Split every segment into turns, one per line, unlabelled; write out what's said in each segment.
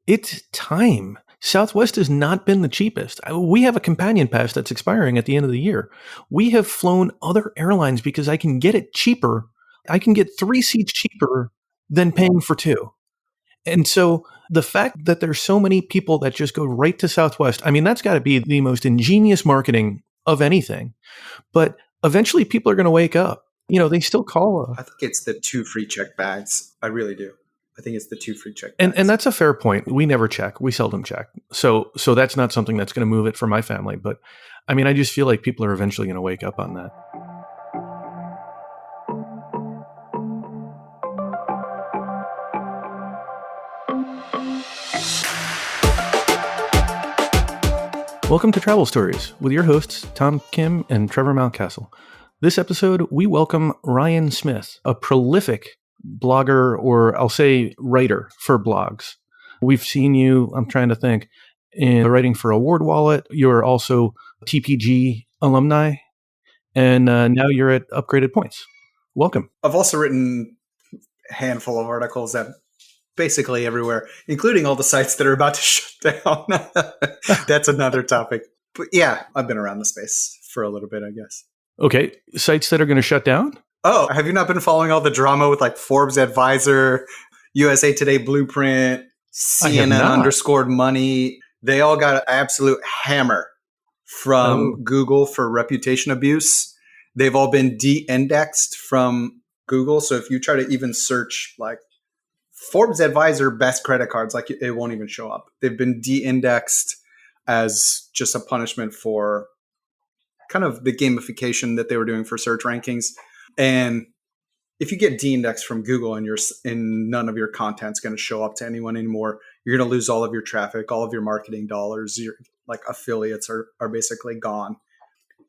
It's time. Southwest has not been the cheapest. We have a companion pass that's expiring at the end of the year. We have flown other airlines because I can get it cheaper. I can get 3 seats cheaper than paying for 2. And so the fact that there's so many people that just go right to Southwest, I mean, that's got to be the most ingenious marketing of anything. But eventually people are going to wake up. They still call
I think it's the 2 free check bags. I really do. I think it's the 2 free check
and
bags.
that's a fair point. We never check. We seldom check. So that's not something that's going to move it for my family. But I mean, I just feel like people are eventually going to wake up on that. Welcome to Travel Stories with your hosts, Tom Kim and Trevor Mountcastle. This episode, we welcome Ryan Smith, a prolific blogger, or I'll say writer for blogs. We've seen you, I'm trying to think, in writing for Award Wallet. You're also TPG alumni, and now you're at Upgraded Points. Welcome.
I've also written a handful of articles at basically everywhere, including all the sites that are about to shut down. That's another topic. But yeah, I've been around the space for a little bit, I guess.
Okay, sites that are going to shut down?
Oh, have you not been following all the drama with like Forbes Advisor, USA Today Blueprint, CNN underscored money? They all got an absolute hammer from Google for reputation abuse. They've all been de-indexed from Google. So if you try to even search like Forbes Advisor best credit cards, like it won't even show up. They've been de-indexed as just a punishment for kind of the gamification that they were doing for search rankings. And if you get de-indexed from Google and none of your content's going to show up to anyone anymore, you're going to lose all of your traffic, all of your marketing dollars. Your like affiliates are basically gone.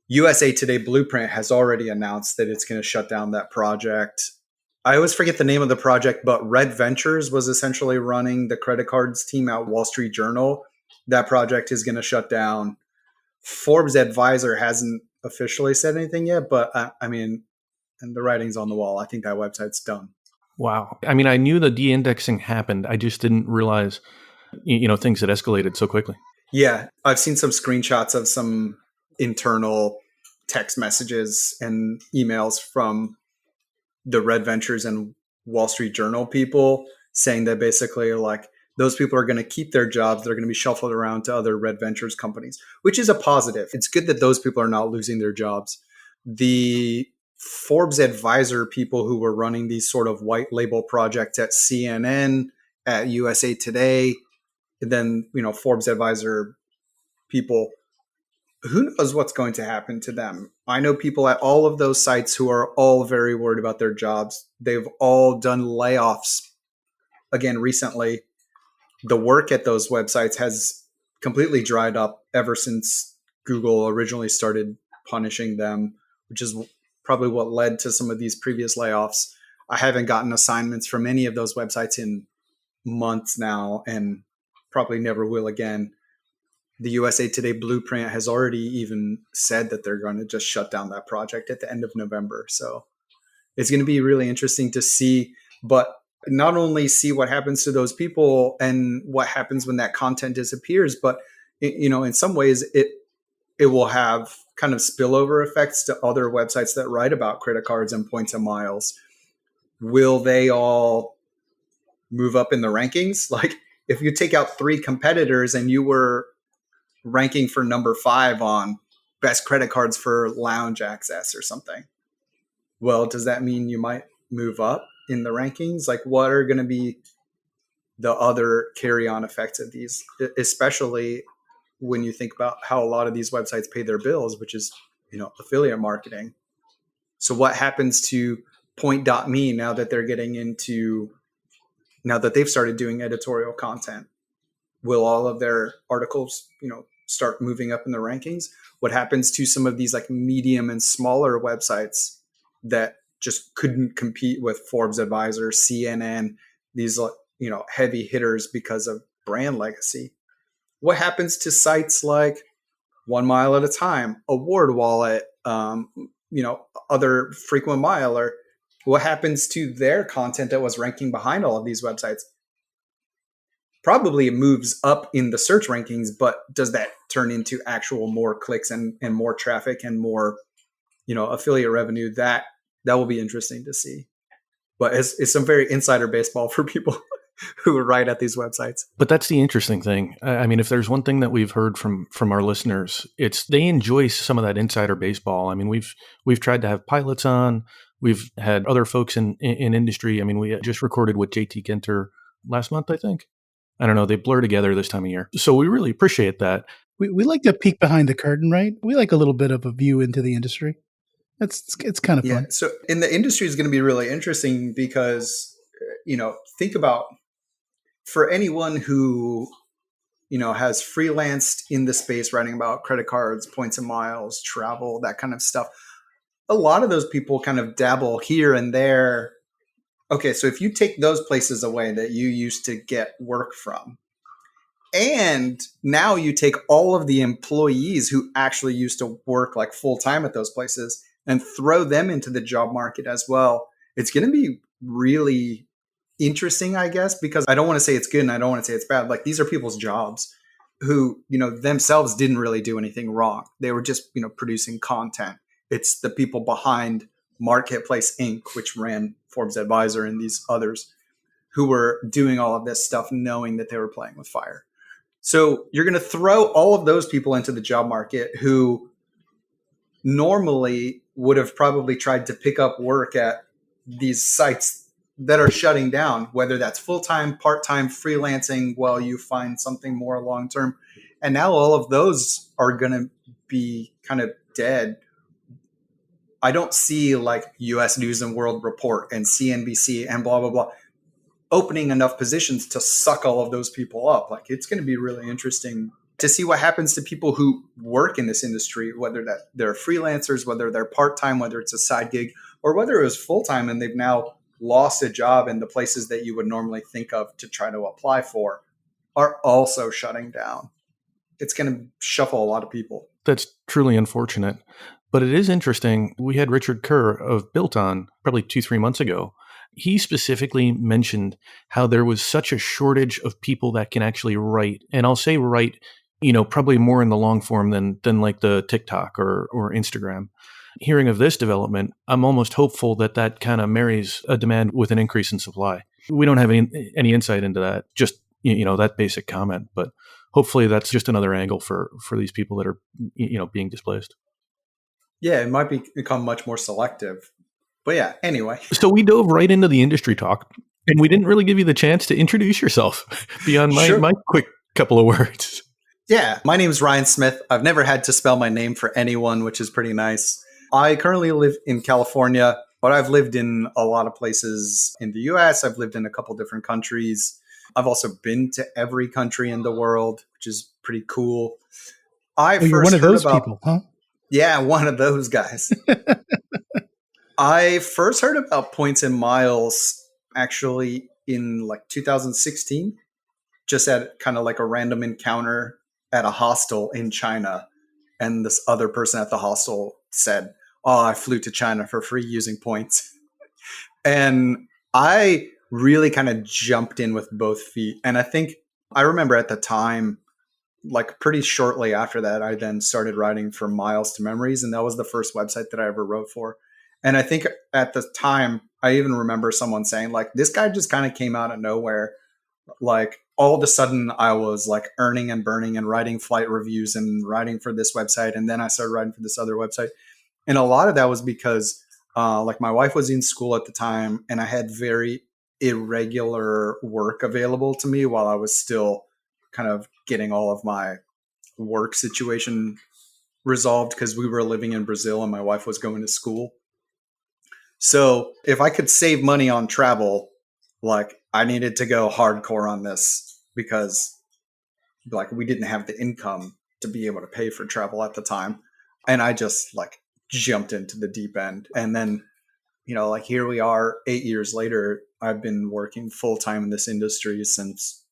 USA Today Blueprint has already announced that it's going to shut down that project. I always forget the name of the project, but Red Ventures was essentially running the credit cards team at Wall Street Journal. That project is going to shut down. Forbes Advisor hasn't officially said anything yet, but I mean, and the writing's on the wall. I think that website's done.
Wow. I mean, I knew the de-indexing happened. I just didn't realize, things had escalated so quickly.
Yeah. I've seen some screenshots of some internal text messages and emails from the Red Ventures and Wall Street Journal people saying that basically like those people are going to keep their jobs. They're going to be shuffled around to other Red Ventures companies, which is a positive. It's good that those people are not losing their jobs. The Forbes Advisor people who were running these sort of white label projects at CNN, at USA Today, and then, Forbes Advisor people, who knows what's going to happen to them? I know people at all of those sites who are all very worried about their jobs. They've all done layoffs. Again, recently, the work at those websites has completely dried up ever since Google originally started punishing them, which is probably what led to some of these previous layoffs. I haven't gotten assignments from any of those websites in months now and probably never will again. The USA Today Blueprint has already even said that they're going to just shut down that project at the end of November. So it's going to be really interesting to see, but not only see what happens to those people and what happens when that content disappears, but in some ways it will have kind of spillover effects to other websites that write about credit cards and points and miles. Will they all move up in the rankings? Like if you take out 3 competitors and you were ranking for number 5 on best credit cards for lounge access or something, well, does that mean you might move up in the rankings? Like what are going to be the other carry-on effects of these, especially when you think about how a lot of these websites pay their bills, which is, affiliate marketing. So what happens to Point.me now that they've started doing editorial content? Will all of their articles, start moving up in the rankings? What happens to some of these like medium and smaller websites that just couldn't compete with Forbes Advisor, CNN, these, heavy hitters because of brand legacy? What happens to sites like 1 Mile at a Time, Award Wallet, other frequent miler? What happens to their content that was ranking behind all of these websites? probably it moves up in the search rankings, but does that turn into actual more clicks and more traffic and more, affiliate revenue? That will be interesting to see. But it's some very insider baseball for people who write at these websites.
But that's the interesting thing. I mean, if there's one thing that we've heard from our listeners, it's they enjoy some of that insider baseball. I mean, we've tried to have pilots on. We've had other folks in industry. I mean, we just recorded with JT Ginter last month, I think. I don't know. They blur together this time of year. So we really appreciate that.
We like to peek behind the curtain, right? We like a little bit of a view into the industry. It's kind of
Yeah.
fun.
So in the industry is going to be really interesting because, think about for anyone who, has freelanced in the space writing about credit cards, points and miles, travel, that kind of stuff. A lot of those people kind of dabble here and there. Okay, so if you take those places away that you used to get work from, and now you take all of the employees who actually used to work like full time at those places and throw them into the job market as well, it's going to be really interesting, I guess, because I don't want to say it's good and I don't want to say it's bad. Like, these are people's jobs who, themselves didn't really do anything wrong. They were just, producing content. It's the people behind Marketplace Inc., which ran Forbes Advisor and these others, who were doing all of this stuff knowing that they were playing with fire. So you're going to throw all of those people into the job market who normally would have probably tried to pick up work at these sites that are shutting down, whether that's full-time, part-time, freelancing while you find something more long-term. And now all of those are going to be kind of dead. I don't see like US News and World Report and CNBC and blah, blah, blah opening enough positions to suck all of those people up. Like, it's going to be really interesting to see what happens to people who work in this industry, whether that they're freelancers, whether they're part-time, whether it's a side gig, or whether it was full-time and they've now lost a job in the places that you would normally think of to try to apply for are also shutting down. It's going to shuffle a lot of people.
That's truly unfortunate. But it is interesting. We had Richard Kerr of Built on probably 2-3 months ago. He specifically mentioned how there was such a shortage of people that can actually write. And I'll say write, probably more in the long form than like the TikTok or Instagram. Hearing of this development, I'm almost hopeful that kind of marries a demand with an increase in supply. We don't have any insight into that, just, that basic comment. But hopefully that's just another angle for these people that are, being displaced.
Yeah, it might become much more selective. But yeah, anyway.
So we dove right into the industry talk, and we didn't really give you the chance to introduce yourself beyond my quick couple of words.
Yeah, my name is Ryan Smith. I've never had to spell my name for anyone, which is pretty nice. I currently live in California, but I've lived in a lot of places in the US. I've lived in a couple different countries. I've also been to every country in the world, which is pretty cool.
You're one of those people, huh?
Yeah, one of those guys. I first heard about points and miles actually in like 2016, just at kind of like a random encounter at a hostel in China. And this other person at the hostel said, "Oh, I flew to China for free using points." And I really kind of jumped in with both feet. And I remember at the time, like pretty shortly after that, I then started writing for Miles to Memories. And that was the first website that I ever wrote for. And I think at the time, I even remember someone saying, like, this guy just kind of came out of nowhere. Like, all of a sudden, I was like earning and burning and writing flight reviews and writing for this website. And then I started writing for this other website. And a lot of that was because like my wife was in school at the time and I had very irregular work available to me while I was still kind of getting all of my work situation resolved because we were living in Brazil and my wife was going to school. So if I could save money on travel, like I needed to go hardcore on this because like we didn't have the income to be able to pay for travel at the time. And I just like jumped into the deep end. And then, like here we are 8 years later, I've been working full time in this industry since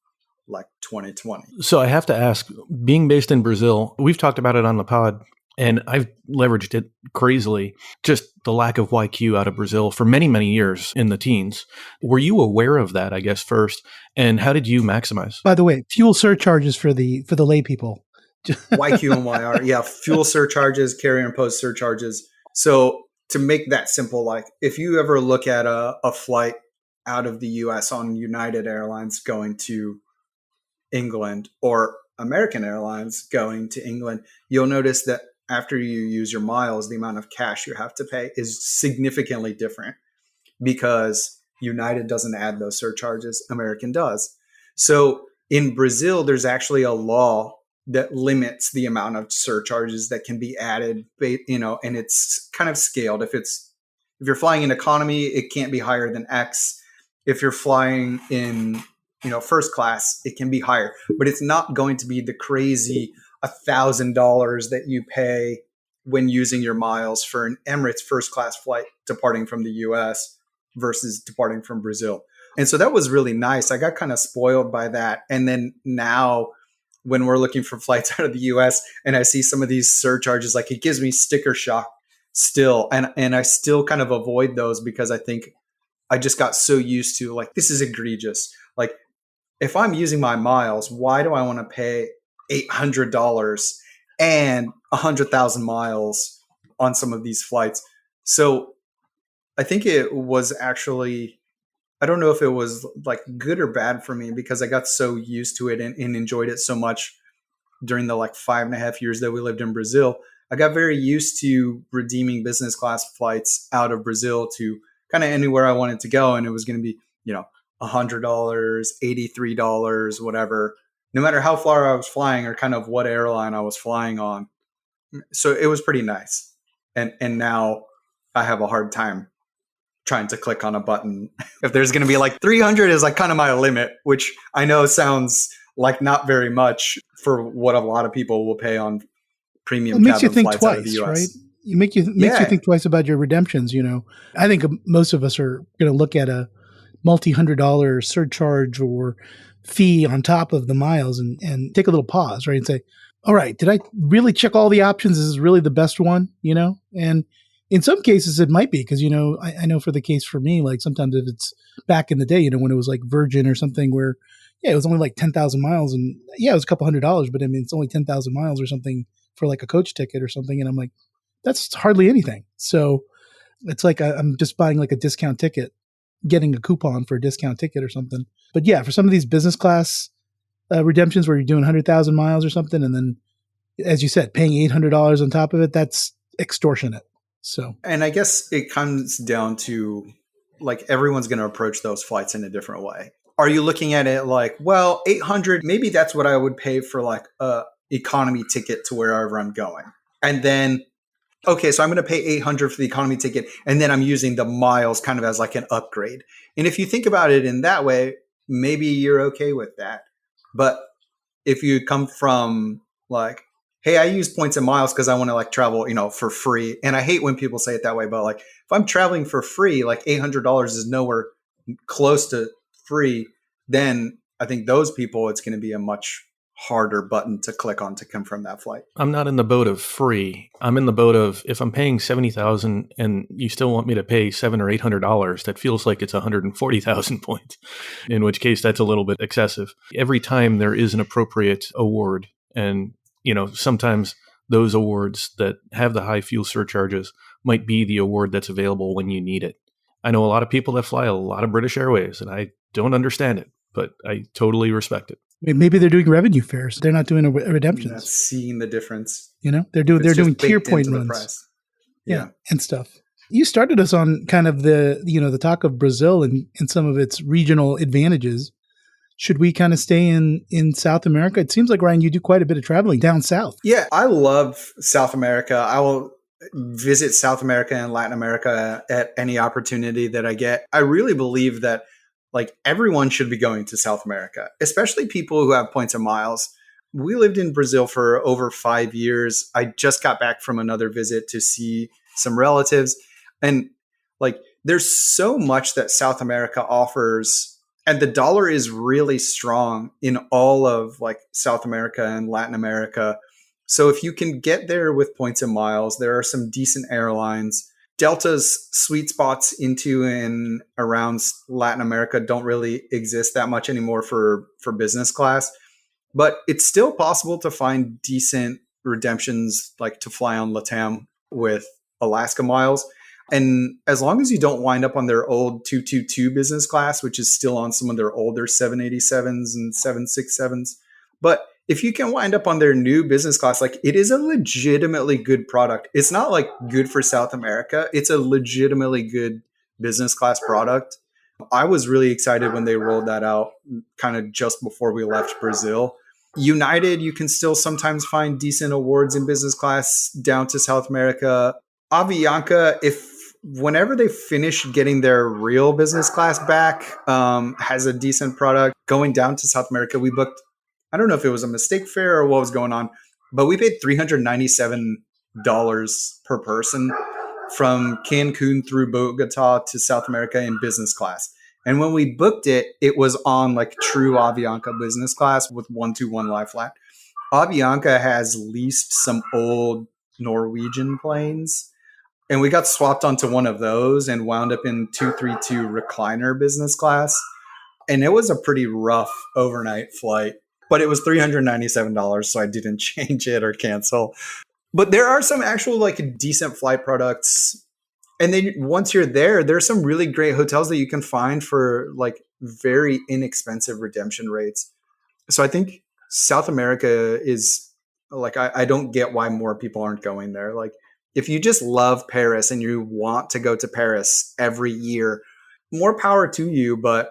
like 2020.
So I have to ask, being based in Brazil, we've talked about it on the pod And I've leveraged it crazily. Just the lack of YQ out of Brazil for many, many years in the teens. Were you aware of that, I guess, first? And how did you maximize?
By the way, fuel surcharges for the lay people.
YQ and YR. Yeah, fuel surcharges, carrier imposed surcharges. So to make that simple, like if you ever look at a flight out of the US on United Airlines going to England or American Airlines going to England, you'll notice that after you use your miles, the amount of cash you have to pay is significantly different because United doesn't add those surcharges, American does. So in Brazil, there's actually a law that limits the amount of surcharges that can be added, and it's kind of scaled. If you're flying in economy, it can't be higher than X. If you're flying in first class, it can be higher, but it's not going to be the crazy $1,000 that you pay when using your miles for an Emirates first class flight departing from the US versus departing from Brazil. And so that was really nice. I got kind of spoiled by that. And then now when we're looking for flights out of the US and I see some of these surcharges, like it gives me sticker shock still. And I still kind of avoid those because I think I just got so used to like, this is egregious. Like if I'm using my miles, why do I want to pay $800 and 100,000 miles on some of these flights? So I think it was actually, I don't know if it was like good or bad for me because I got so used to it and enjoyed it so much during the like 5.5 years that we lived in Brazil. I got very used to redeeming business class flights out of Brazil to kind of anywhere I wanted to go. And it was going to be, $100, $83, whatever, no matter how far I was flying or kind of what airline I was flying on. So it was pretty nice. And now I have a hard time trying to click on a button. If there's going to be like 300 is like kind of my limit, which I know sounds like not very much for what a lot of people will pay on premium
It makes you
cabin
think
flights out of the
twice,
US.
right? Makes you think twice about your redemptions. I think most of us are going to look at a multi-$100 surcharge or fee on top of the miles and take a little pause, right? And say, all right, did I really check all the options? Is this really the best one? And in some cases it might be because, I know for the case for me, like sometimes if it's back in the day, when it was like Virgin or something where, it was only like 10,000 miles and it was a couple $100, but I mean, it's only 10,000 miles or something for like a coach ticket or something. And I'm like, that's hardly anything. So it's like I'm just buying like a discount ticket, getting a coupon for a discount ticket or something. But yeah, for some of these business class redemptions where you're doing 100,000 miles or something, and then, as you said, paying $800 on top of it, that's extortionate. So,
and I guess it comes down to like everyone's going to approach those flights in a different way. Are you looking at it like, well, 800, maybe that's what I would pay for like a economy ticket to wherever I'm going. And then, okay, so I'm going to pay 800 for the economy ticket, and then I'm using the miles kind of as like an upgrade. And if you think about it in that way, maybe you're okay with that. But if you come from like, hey, I use points and miles because I want to like travel, for free. And I hate when people say it that way, but like if I'm traveling for free, like $800 is nowhere close to free, then I think those people, it's going to be a much harder button to click on to confirm that flight.
I'm not in the boat of free. I'm in the boat of if I'm paying $70,000 and you still want me to pay $700 or $800, that feels like it's 140,000 points. In which case, that's a little bit excessive. Every time there is an appropriate award, and sometimes those awards that have the high fuel surcharges might be the award that's available when you need it. I know a lot of people that fly a lot of British Airways, and I don't understand it, but I totally respect it.
Maybe they're doing revenue fares. They're not doing redemptions.
Not seeing the difference.
They're doing tier point runs.
Yeah,
and stuff. You started us on kind of the talk of Brazil and some of its regional advantages. Should we kind of stay in South America? It seems like, Ryan, you do quite a bit of traveling down south.
Yeah, I love South America. I will visit South America and Latin America at any opportunity that I get. I really believe that like everyone should be going to South America, especially people who have points and miles. We lived in Brazil for over 5 years. I just got back from another visit to see some relatives. And like, there's so much that South America offers. And the dollar is really strong in all of like South America and Latin America. So if you can get there with points and miles, there are some decent airlines. Delta's sweet spots into and around Latin America don't really exist that much anymore for business class, but it's still possible to find decent redemptions, like to fly on LATAM with Alaska miles. And as long as you don't wind up on their old 222 business class, which is still on some of their older 787s and 767s. But if you can wind up on their new business class, like it is a legitimately good product. It's not like good for South America. It's a legitimately good business class product. I was really excited when they rolled that out kind of just before we left Brazil. United, you can still sometimes find decent awards in business class down to South America. Avianca, whenever they finish getting their real business class back, has a decent product. Going down to South America, we booked, I don't know if it was a mistake fare or what was going on, but we paid $397 per person from Cancun through Bogota to South America in business class. And when we booked it, it was on like true Avianca business class with 121 lie flat. Avianca has leased some old Norwegian planes, and we got swapped onto one of those and wound up in 232 recliner business class. And it was a pretty rough overnight flight, but it was $397, so I didn't change it or cancel. But there are some actual like decent flight products. And then once you're there, there's some really great hotels that you can find for like very inexpensive redemption rates. So I think South America is like, I don't get why more people aren't going there. Like if you just love Paris and you want to go to Paris every year, more power to you. But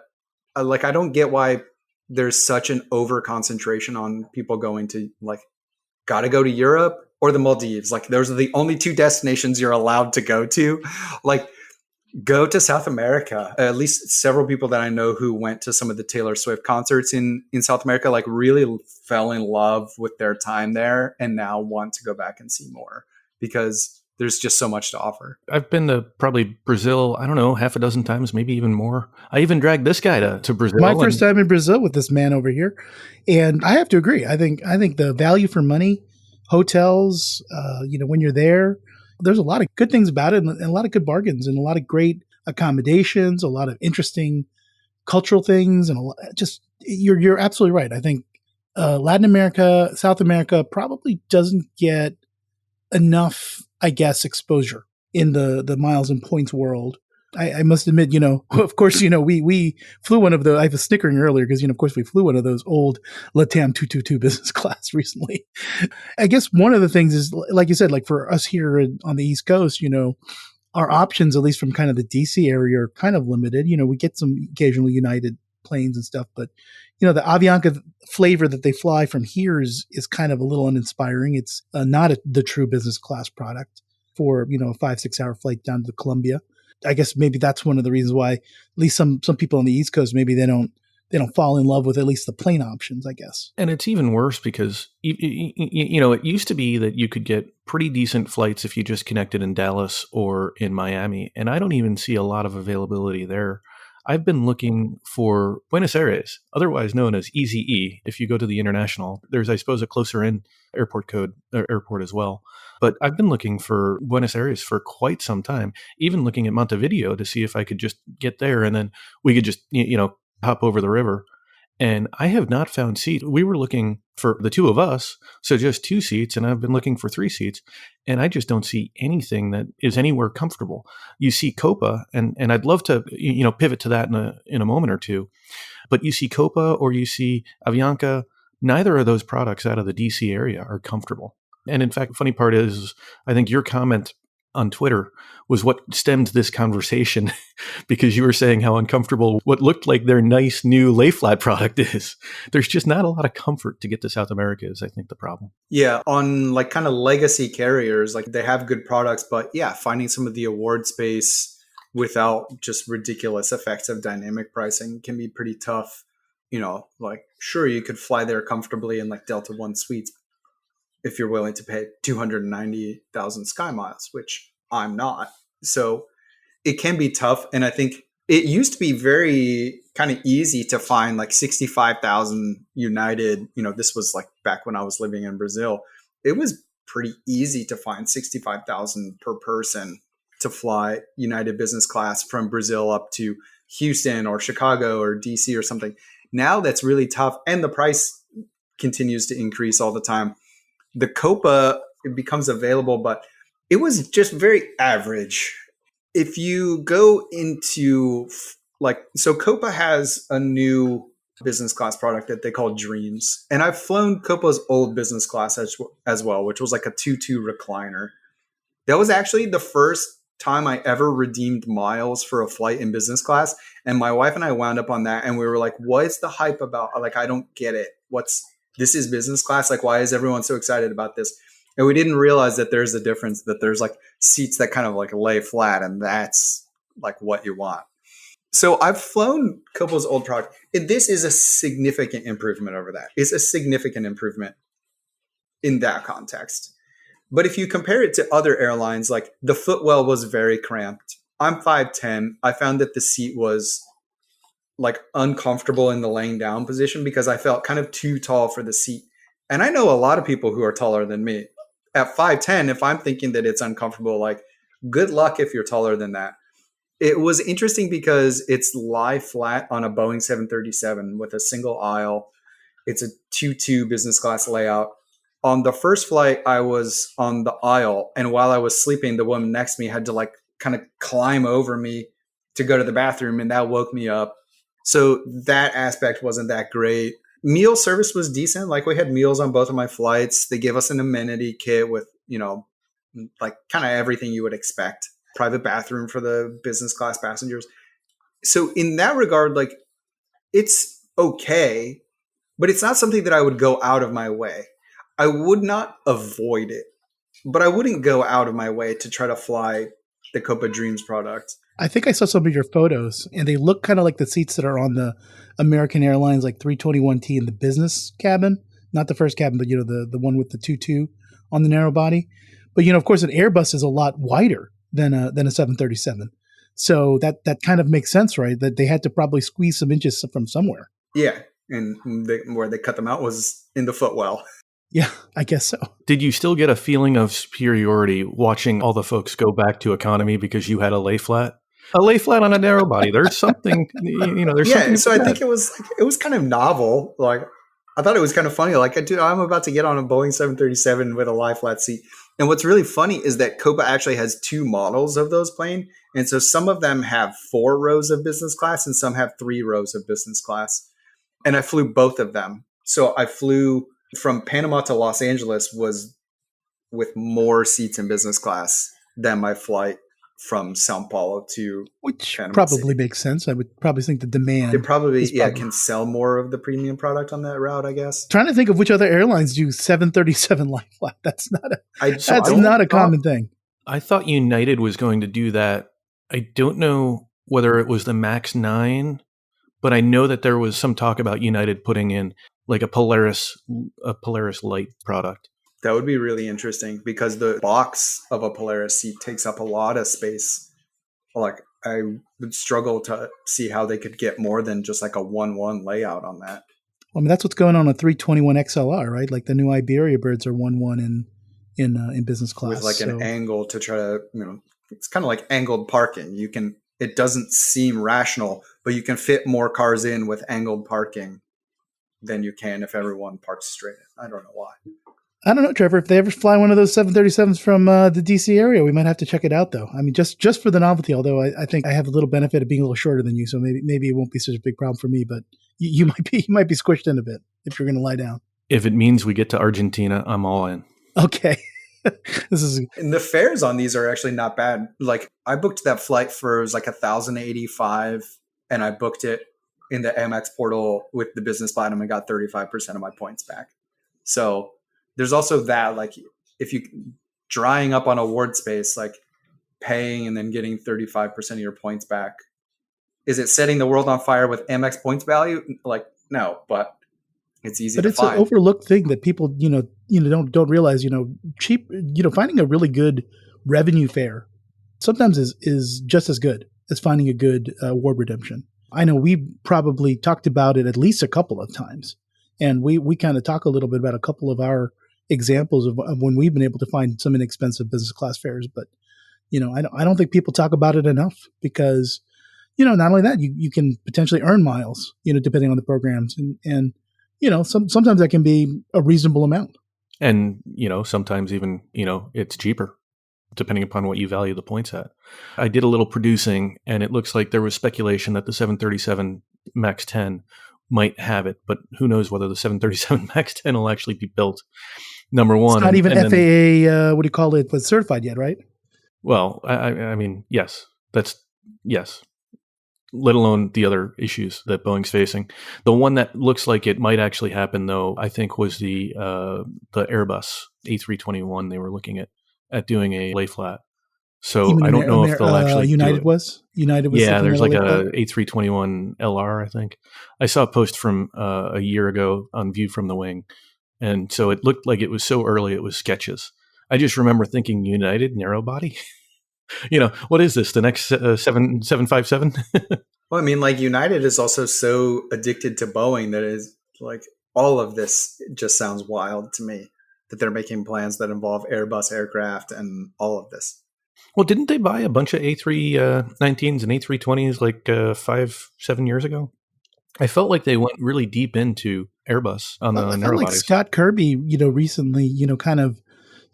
like, I don't get why there's such an over concentration on people going to like, got to go to Europe or the Maldives. Like those are the only two destinations you're allowed to go to. Like go to South America. At least several people that I know who went to some of the Taylor Swift concerts in South America, like really fell in love with their time there and now want to go back and see more because there's just so much to offer.
I've been to probably Brazil, I don't know, half a dozen times, maybe even more. I even dragged this guy to Brazil.
My first time in Brazil with this man over here. And I have to agree. I think the value for money, hotels, when you're there, there's a lot of good things about it and a lot of good bargains and a lot of great accommodations, a lot of interesting cultural things. And you're absolutely right. I think Latin America, South America probably doesn't get enough, I guess, exposure in the miles and points world. I must admit, of course, we flew one of I was snickering earlier because, of course, we flew one of those old LATAM 222 business class recently. I guess one of the things is, like you said, like for us here on the East Coast, our options, at least from kind of the DC area, are kind of limited. We get some occasional United planes and stuff, but, the Avianca flavor that they fly from here is kind of a little uninspiring. It's not the true business class product for, a 5-6 hour flight down to Colombia. I guess maybe that's one of the reasons why at least some people on the East Coast, maybe they don't fall in love with at least the plane options, I guess.
And it's even worse because, it used to be that you could get pretty decent flights if you just connected in Dallas or in Miami. And I don't even see a lot of availability there. I've been looking for Buenos Aires, otherwise known as EZE. If you go to the international, there's, I suppose, a closer in airport as well. But I've been looking for Buenos Aires for quite some time, even looking at Montevideo to see if I could just get there and then we could just, hop over the river. And I have not found seats. We were looking for the two of us, so just 2 seats, and I've been looking for 3 seats, and I just don't see anything that is anywhere comfortable. You see Copa, and I'd love to pivot to that in a moment or two, but you see Copa or you see Avianca. Neither of those products out of the DC area are comfortable. And in fact, the funny part is, I think your comment on Twitter was what stemmed this conversation because you were saying how uncomfortable what looked like their nice new lay flat product is. There's just not a lot of comfort to get to South America is, I think, the problem.
Yeah, on like kind of legacy carriers, like they have good products, but yeah, finding some of the award space without just ridiculous effects of dynamic pricing can be pretty tough. Like sure, you could fly there comfortably in like Delta One suites if you're willing to pay 290,000 sky miles, which I'm not. So it can be tough. And I think it used to be very kind of easy to find like 65,000 United. This was like back when I was living in Brazil. it was pretty easy to find 65,000 per person to fly United business class from Brazil up to Houston or Chicago or DC or something. Now that's really tough. And the price continues to increase all the time. The Copa, it becomes available, but it was just very average. If you go into so Copa has a new business class product that they call Dreams. And I've flown Copa's old business class as well, which was like a 2-2 recliner. That was actually the first time I ever redeemed miles for a flight in business class. And my wife and I wound up on that. And we were like, what's the hype about? Like, I don't get it. This is business class. Like, why is everyone so excited about this? And we didn't realize that there's a difference, that there's like seats that kind of like lay flat, and that's like what you want. So I've flown Copa's old product. This is a significant improvement over that. It's a significant improvement in that context. But if you compare it to other airlines, like the footwell was very cramped. I'm 5'10". I found that the seat was like uncomfortable in the laying down position because I felt kind of too tall for the seat. And I know a lot of people who are taller than me. At 5'10", if I'm thinking that it's uncomfortable, like good luck if you're taller than that. It was interesting because it's lie flat on a Boeing 737 with a single aisle. It's a 2-2 business class layout. On the first flight, I was on the aisle, and while I was sleeping, the woman next to me had to like kind of climb over me to go to the bathroom, and that woke me up. So that aspect wasn't that great. Meal service was decent. Like we had meals on both of my flights. They gave us an amenity kit with, like kind of everything you would expect. Private bathroom for the business class passengers. So in that regard, like it's okay, but it's not something that I would go out of my way. I would not avoid it, but I wouldn't go out of my way to try to fly the Copa Dreams product.
I think I saw some of your photos, and they look kind of like the seats that are on the American Airlines, like 321T in the business cabin. Not the first cabin, but, the one with the 2-2 on the narrow body. But, of course, an Airbus is a lot wider than a 737. So that kind of makes sense, right? That they had to probably squeeze some inches from somewhere.
Yeah. And where they cut them out was in the footwell.
Yeah, I guess so.
Did you still get a feeling of superiority watching all the folks go back to economy because you had a lay flat? A lay flat on a narrow body. There's something, there's something.
Yeah, so I think it was kind of novel. Like, I thought it was kind of funny. Like, dude, I'm about to get on a Boeing 737 with a lie flat seat. And what's really funny is that Copa actually has 2 models of those planes. And so some of them have 4 rows of business class and some have 3 rows of business class. And I flew both of them. So I flew from Panama to Los Angeles was with more seats in business class than my flight from Sao Paulo to
Which
Panama
probably
City.
makes sense. I would probably think the demand.
They probably can sell more of the premium product on that route, I guess.
Trying to think of which other airlines do 737 lie flat. That's not a common thing.
I thought United was going to do that. I don't know whether it was the MAX 9, but I know that there was some talk about United putting in like a Polaris Light product.
That would be really interesting because the box of a Polaris seat takes up a lot of space. Like, I would struggle to see how they could get more than just like a 1-1 layout on that.
Well, I mean, that's what's going on a 321 XLR, right? Like the new Iberia birds are 1-1 in business class.
With like an angle to try to, it's kind of like angled parking. It doesn't seem rational, but you can fit more cars in with angled parking than you can if everyone parks straight. I don't know why.
I don't know, Trevor. If they ever fly one of those 737s from the DC area, we might have to check it out, though. I mean, just for the novelty, although I think I have a little benefit of being a little shorter than you, so maybe it won't be such a big problem for me, but you might be squished in a bit if you're going to lie down.
If it means we get to Argentina, I'm all in.
Okay.
And the fares on these are actually not bad. Like, I booked that flight for, it was like $1,085, and I booked it in the Amex portal with the business platinum and got 35% of my points back. So there's also that, like, if you drying up on award space, like paying and then getting 35% of your points back, is it setting the world on fire with Amex points value? Like, no, but it's easy to find.
But it's an overlooked thing that people, don't realize, cheap, finding a really good revenue fare sometimes is just as good as finding a good award redemption. I know we probably talked about it at least a couple of times, and we kind of talk a little bit about a couple of our examples of when we've been able to find some inexpensive business class fares. But, I don't think people talk about it enough because, not only that, you can potentially earn miles, depending on the programs. And sometimes that can be a reasonable amount.
And, sometimes even, it's cheaper depending upon what you value the points at. I did a little producing, and it looks like there was speculation that the 737 MAX 10 might have it, but who knows whether the 737 MAX 10 will actually be built. Number one.
It's not even FAA, what do you call it, was certified yet, right?
Well, I mean, yes, yes. Let alone the other issues that Boeing's facing. The one that looks like it might actually happen, though, I think was the Airbus A321. They were looking at doing a lay flat. So I don't know if they'll actually
United
do it.
was?
Yeah, there's like a A321 LR, I think. I saw a post from a year ago on View from the Wing. And so it looked like it was so early, it was sketches. I just remember thinking United narrow body. What is this? The next 757?
Well, I mean, like United is also so addicted to Boeing that is like all of this just sounds wild to me that they're making plans that involve Airbus aircraft and all of this.
Well, didn't they buy a bunch of A319s and A320s like 5-7 years ago? I felt like they went really deep into Airbus on the narrow bodies.
Scott Kirby, recently, kind of,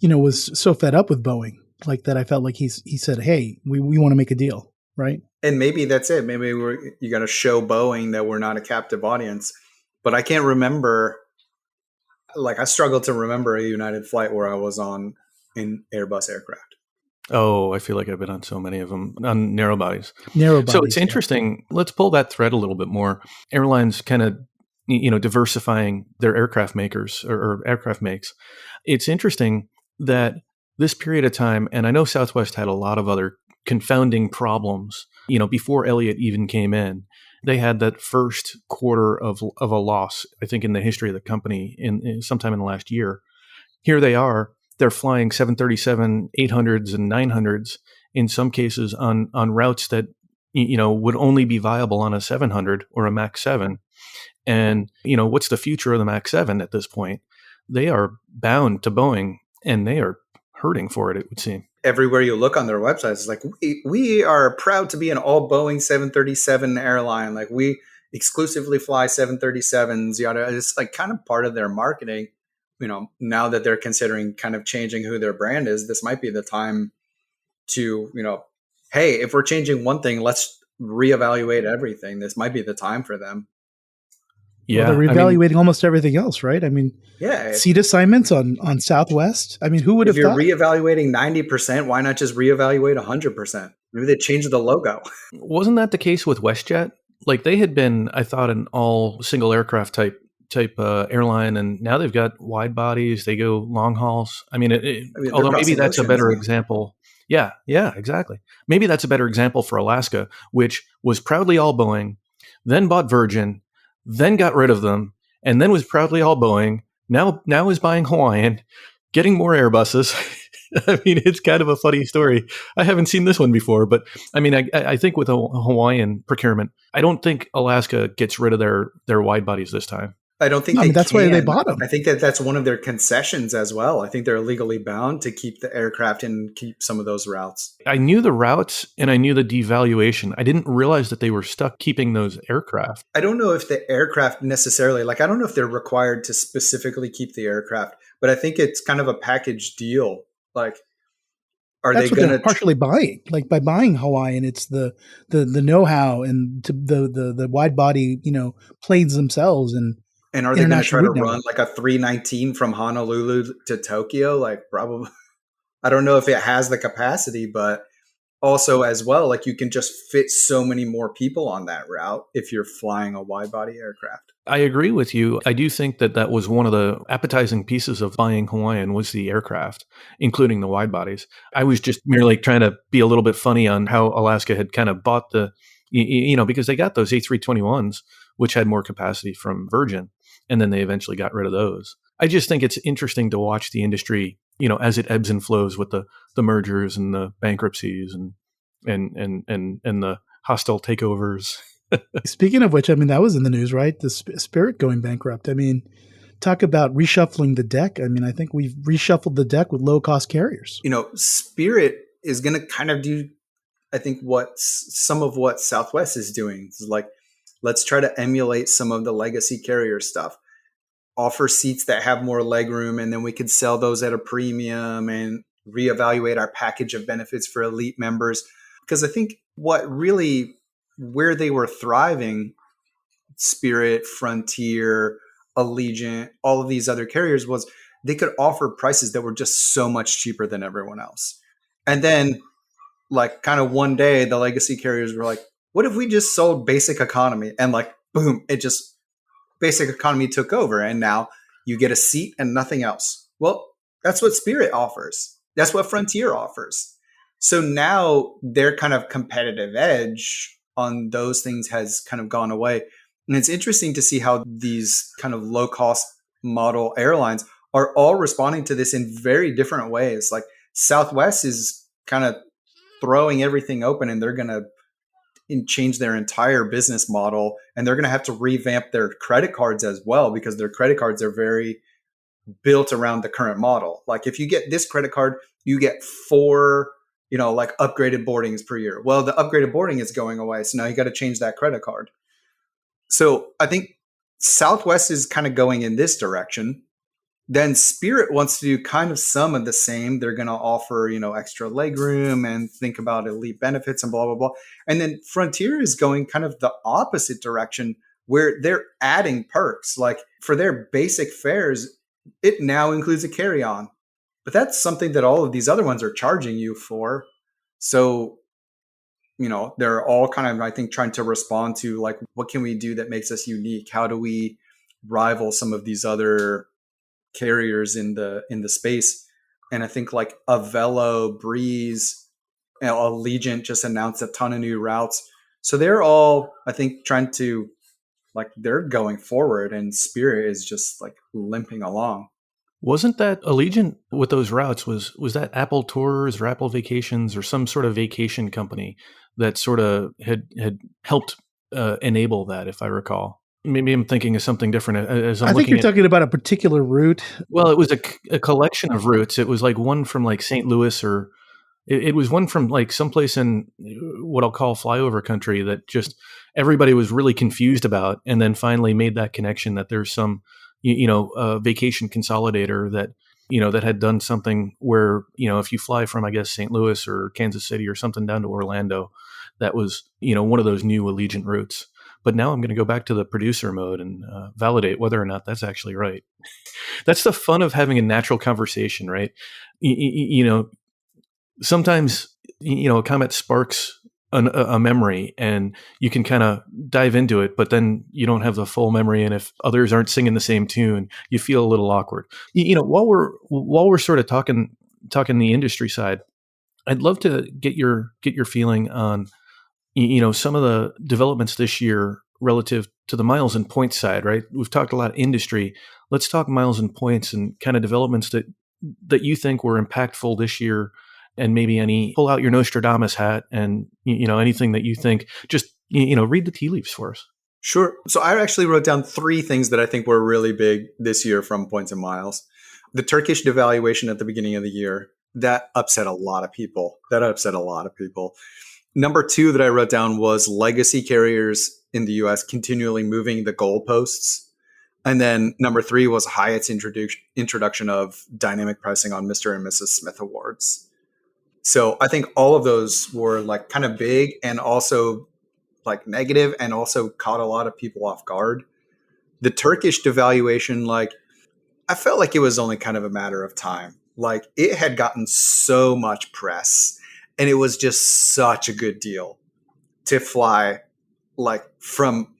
was so fed up with Boeing like that. I felt like he said, "Hey, we want to make a deal." Right.
And maybe that's it. Maybe you got to show Boeing that we're not a captive audience. But I can't remember. Like I struggle to remember a United flight where I was on in Airbus aircraft.
Oh, I feel like I've been on so many of them on narrow bodies.
So
it's interesting. Yeah. Let's pull that thread a little bit more. Airlines kind of, diversifying their aircraft makers or aircraft makes. It's interesting that this period of time, and I know Southwest had a lot of other confounding problems, before Elliott even came in. They had that first quarter of a loss, I think, in the history of the company in sometime in the last year. Here they are. They're flying 737, 800s and 900s in some cases on routes that, would only be viable on a 700 or a MAX 7. And, what's the future of the MAX 7 at this point? They are bound to Boeing and they are hurting for it would seem.
Everywhere you look on their websites, it's like, we are proud to be an all Boeing 737 airline. Like we exclusively fly 737s, yada. It's like kind of part of their marketing. Now that they're considering kind of changing who their brand is, this might be the time to, hey, if we're changing one thing, let's reevaluate everything. This might be the time for them.
Yeah, they're reevaluating almost everything else, right? I mean, seat assignments on Southwest. I mean, who would have thought?
If you're reevaluating 90%, why not just reevaluate 100%? Maybe they changed the logo.
Wasn't that the case with WestJet? Like they had been, I thought, an all single aircraft type airline, and now they've got wide bodies. They go long hauls. I mean, although maybe that's a better example. Yeah, exactly. Maybe that's a better example for Alaska, which was proudly all Boeing, then bought Virgin, then got rid of them, and then was proudly all Boeing. Now is buying Hawaiian, getting more Airbuses. I mean, it's kind of a funny story. I haven't seen this one before, but I mean, I think with a Hawaiian procurement, I don't think Alaska gets rid of their wide bodies this time.
I don't think
that's why they bought them.
I think that's one of their concessions as well. I think they're legally bound to keep the aircraft and keep some of those routes.
I knew the routes and I knew the devaluation. I didn't realize that they were stuck keeping those aircraft.
I don't know if the aircraft necessarily, I don't know if they're required to specifically keep the aircraft, but I think it's kind of a package deal. That's
they going to partially buying? Like by buying Hawaiian, it's the know-how and the wide body, planes themselves
And are they going to try to run like a 319 from Honolulu to Tokyo? Probably. I don't know if it has the capacity, but also as well, you can just fit so many more people on that route if you're flying a wide body aircraft.
I agree with you. I do think that was one of the appetizing pieces of buying Hawaiian was the aircraft, including the wide bodies. I was just merely trying to be a little bit funny on how Alaska had kind of bought because they got those A321s, which had more capacity from Virgin. And then they eventually got rid of those. I just think it's interesting to watch the industry, as it ebbs and flows with the mergers and the bankruptcies and the hostile takeovers.
Speaking of which, I mean, that was in the news, right? The Spirit going bankrupt. I mean, talk about reshuffling the deck. I mean, I think we've reshuffled the deck with low-cost carriers.
Spirit is going to kind of do, I think, some of what Southwest is doing. It's like, let's try to emulate some of the legacy carrier stuff. Offer seats that have more legroom, and then we could sell those at a premium and reevaluate our package of benefits for elite members. Because I think where they were thriving, Spirit, Frontier, Allegiant, all of these other carriers, was they could offer prices that were just so much cheaper than everyone else. And then like kind of one day, the legacy carriers were like, what if we just sold basic economy? And like, boom, basic economy took over. And now you get a seat and nothing else. Well, that's what Spirit offers. That's what Frontier offers. So now their kind of competitive edge on those things has kind of gone away. And it's interesting to see how these kind of low cost model airlines are all responding to this in very different ways. Like Southwest is kind of throwing everything open, and they're going to change their entire business model, and they're going to have to revamp their credit cards as well, because their credit cards are very built around the current model. Like if you get this credit card, you get 4, like upgraded boardings per year. Well, the upgraded boarding is going away. So now you got to change that credit card. So I think Southwest is kind of going in this direction. Then Spirit wants to do kind of some of the same. They're going to offer, extra legroom and think about elite benefits and blah, blah, blah. And then Frontier is going kind of the opposite direction, where they're adding perks. Like for their basic fares, it now includes a carry-on. But that's something that all of these other ones are charging you for. So, they're all kind of, I think, trying to respond to like, what can we do that makes us unique? How do we rival some of these other carriers in the space? And I think like Avelo, Breeze, Allegiant just announced a ton of new routes. So they're all, I think, trying to like, they're going forward, and Spirit is just like limping along.
Wasn't that Allegiant with those routes? Was that Apple Tours or Apple Vacations or some sort of vacation company that sort of had helped enable that, if I recall? Maybe I'm thinking of something different.
I think you're talking about a particular route.
Well, it was a collection of routes. It was like one from like St. Louis, or it was one from like someplace in what I'll call flyover country that just everybody was really confused about, and then finally made that connection that there's some vacation consolidator that that had done something where if you fly from, I guess, St. Louis or Kansas City or something down to Orlando, that was one of those new Allegiant routes. But now I'm going to go back to the producer mode and validate whether or not that's actually right. That's the fun of having a natural conversation, right? Sometimes a comment sparks a memory, and you can kind of dive into it, but then you don't have the full memory, and if others aren't singing the same tune, you feel a little awkward. While we're sort of talking the industry side, I'd love to get your feeling on some of the developments this year relative to the miles and points side, right? We've talked a lot of industry. Let's talk miles and points and kind of developments that you think were impactful this year, and maybe pull out your Nostradamus hat and, anything that you think, just, read the tea leaves for us.
Sure. So I actually wrote down 3 things that I think were really big this year from points and miles. The Turkish devaluation at the beginning of the year, that upset a lot of people. Number 2 that I wrote down was legacy carriers in the US continually moving the goalposts. And then number 3 was Hyatt's introduction of dynamic pricing on Mr. and Mrs. Smith awards. So I think all of those were like kind of big and also like negative, and also caught a lot of people off guard. The Turkish devaluation, like I felt like it was only kind of a matter of time. Like it had gotten so much press, and it was just such a good deal to fly like from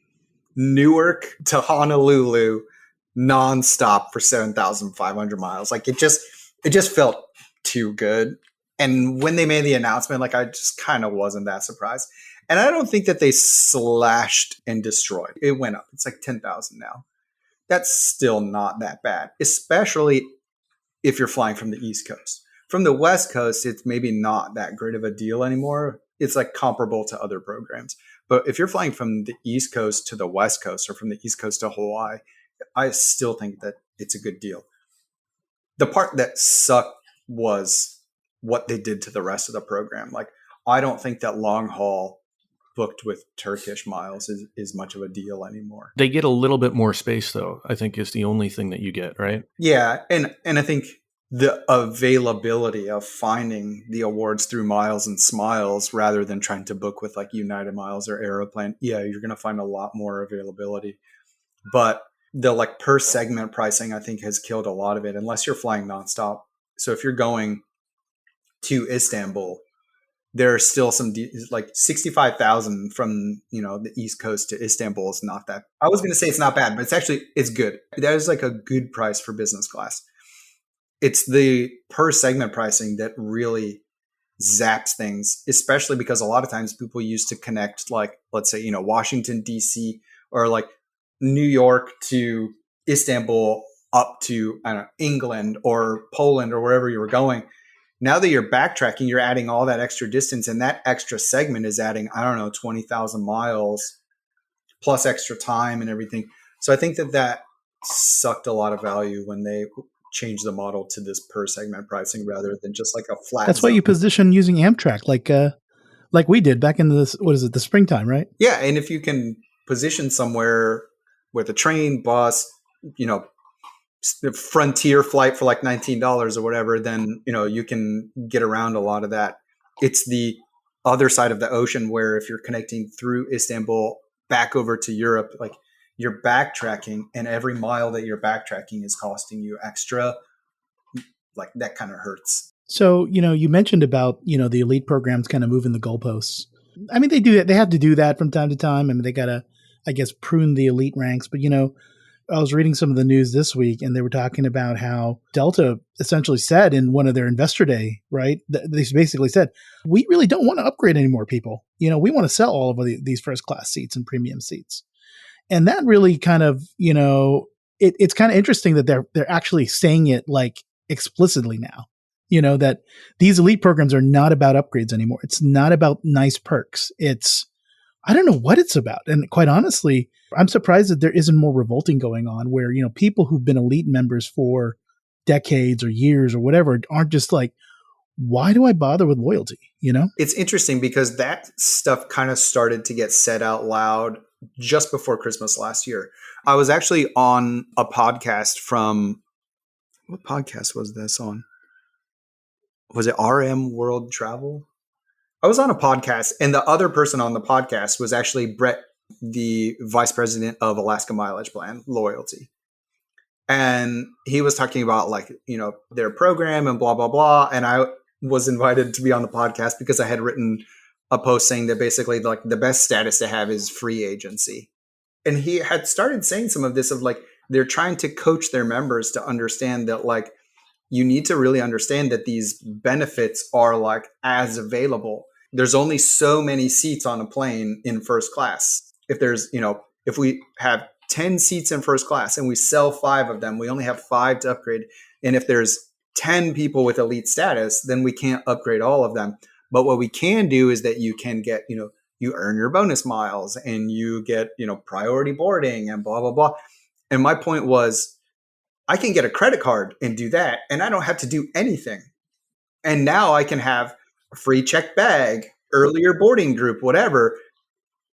Newark to Honolulu nonstop for 7,500 miles. Like it just felt too good. And when they made the announcement, like I just kind of wasn't that surprised. And I don't think that they slashed and destroyed. It went up. It's like 10,000 now. That's still not that bad, especially if you're flying from the East Coast. From the West Coast, it's maybe not that great of a deal anymore. It's like comparable to other programs. But if you're flying from the East Coast to the West Coast, or from the East Coast to Hawaii, I still think that it's a good deal. The part that sucked was what they did to the rest of the program. Like, I don't think that long haul booked with Turkish miles is much of a deal anymore.
They get a little bit more space, though, I think is the only thing that you get, right?
Yeah. And I think the availability of finding the awards through Miles and Smiles rather than trying to book with like United Miles or Aeroplan, yeah, you're going to find a lot more availability. But the like per segment pricing, I think, has killed a lot of it, unless you're flying nonstop. So if you're going to Istanbul, there are still some like 65,000 from, the East Coast to Istanbul is not that. I was going to say it's not bad, but it's good. That is like a good price for business class. It's the per segment pricing that really zaps things, especially because a lot of times people used to connect, like, let's say, Washington, D.C. or like New York to Istanbul up to, I don't know, England or Poland or wherever you were going. Now that you're backtracking, you're adding all that extra distance, and that extra segment is adding, I don't know, 20,000 miles plus extra time and everything. So I think that sucked a lot of value when they changed the model to this per segment pricing rather than just like a flat.
That's why you position using Amtrak like we did back in the springtime, right?
Yeah, and if you can position somewhere with a train, bus, Frontier flight for like $19 or whatever, then you can get around a lot of that. It's the other side of the ocean where if you're connecting through Istanbul back over to Europe, like you're backtracking, and every mile that you're backtracking is costing you extra. Like that kind of hurts.
So, you mentioned about, the elite programs kind of moving the goalposts. I mean, they do that. They have to do that from time to time. I mean, they got to, I guess, prune the elite ranks. But, I was reading some of the news this week, and they were talking about how Delta essentially said in one of their investor day, right? They basically said, we really don't want to upgrade any more people. We want to sell all of these first class seats and premium seats. And that really kind of, it's kind of interesting that they're actually saying it like explicitly now, that these elite programs are not about upgrades anymore. It's not about nice perks. I don't know what it's about. And quite honestly, I'm surprised that there isn't more revolting going on where, people who've been elite members for decades or years or whatever aren't just like, why do I bother with loyalty?
It's interesting because that stuff kind of started to get said out loud just before Christmas last year. I was actually on a podcast from, what podcast was this on? Was it RM World Travel? I was on a podcast, and the other person on the podcast was actually Brett, the vice president of Alaska Mileage Plan Loyalty. And he was talking about like, their program and blah, blah, blah. And I was invited to be on the podcast because I had written a post saying that basically like the best status to have is free agency. And he had started saying some of this of like, they're trying to coach their members to understand that like, you need to really understand that these benefits are like as available. There's only so many seats on a plane in first class. If there's, if we have 10 seats in first class and we sell 5 of them, we only have 5 to upgrade. And if there's 10 people with elite status, then we can't upgrade all of them. But what we can do is that you can get, you earn your bonus miles and you get, priority boarding and blah, blah, blah. And my point was, I can get a credit card and do that, and I don't have to do anything. And now I can have a free checked bag, earlier boarding group, whatever.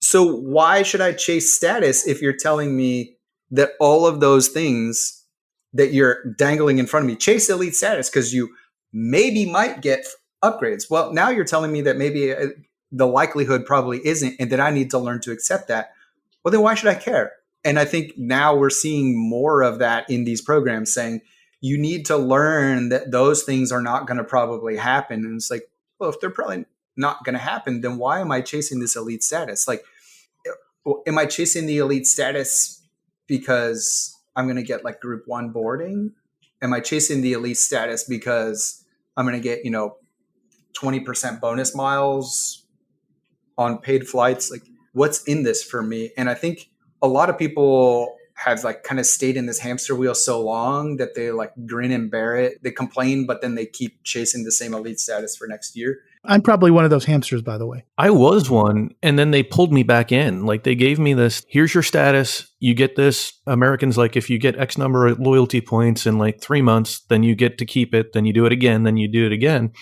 So why should I chase status if you're telling me that all of those things that you're dangling in front of me, chase elite status because you maybe might get upgrades? Well, now you're telling me that maybe the likelihood probably isn't, and that I need to learn to accept that. Well, then why should I care? And I think now we're seeing more of that in these programs saying you need to learn that those things are not going to probably happen. And it's like, well, if they're probably not going to happen, then why am I chasing this elite status? Like, am I chasing the elite status because I'm going to get like group 1 boarding? Am I chasing the elite status because I'm going to get, 20% bonus miles on paid flights? Like, what's in this for me? And I think a lot of people have like kind of stayed in this hamster wheel so long that they like grin and bear it. They complain, but then they keep chasing the same elite status for next year.
I'm probably one of those hamsters, by the way.
I was one, and then they pulled me back in. Like they gave me this, here's your status. You get this. Americans, like if you get X number of loyalty points in like 3 months, then you get to keep it. Then you do it again. Then you do it again.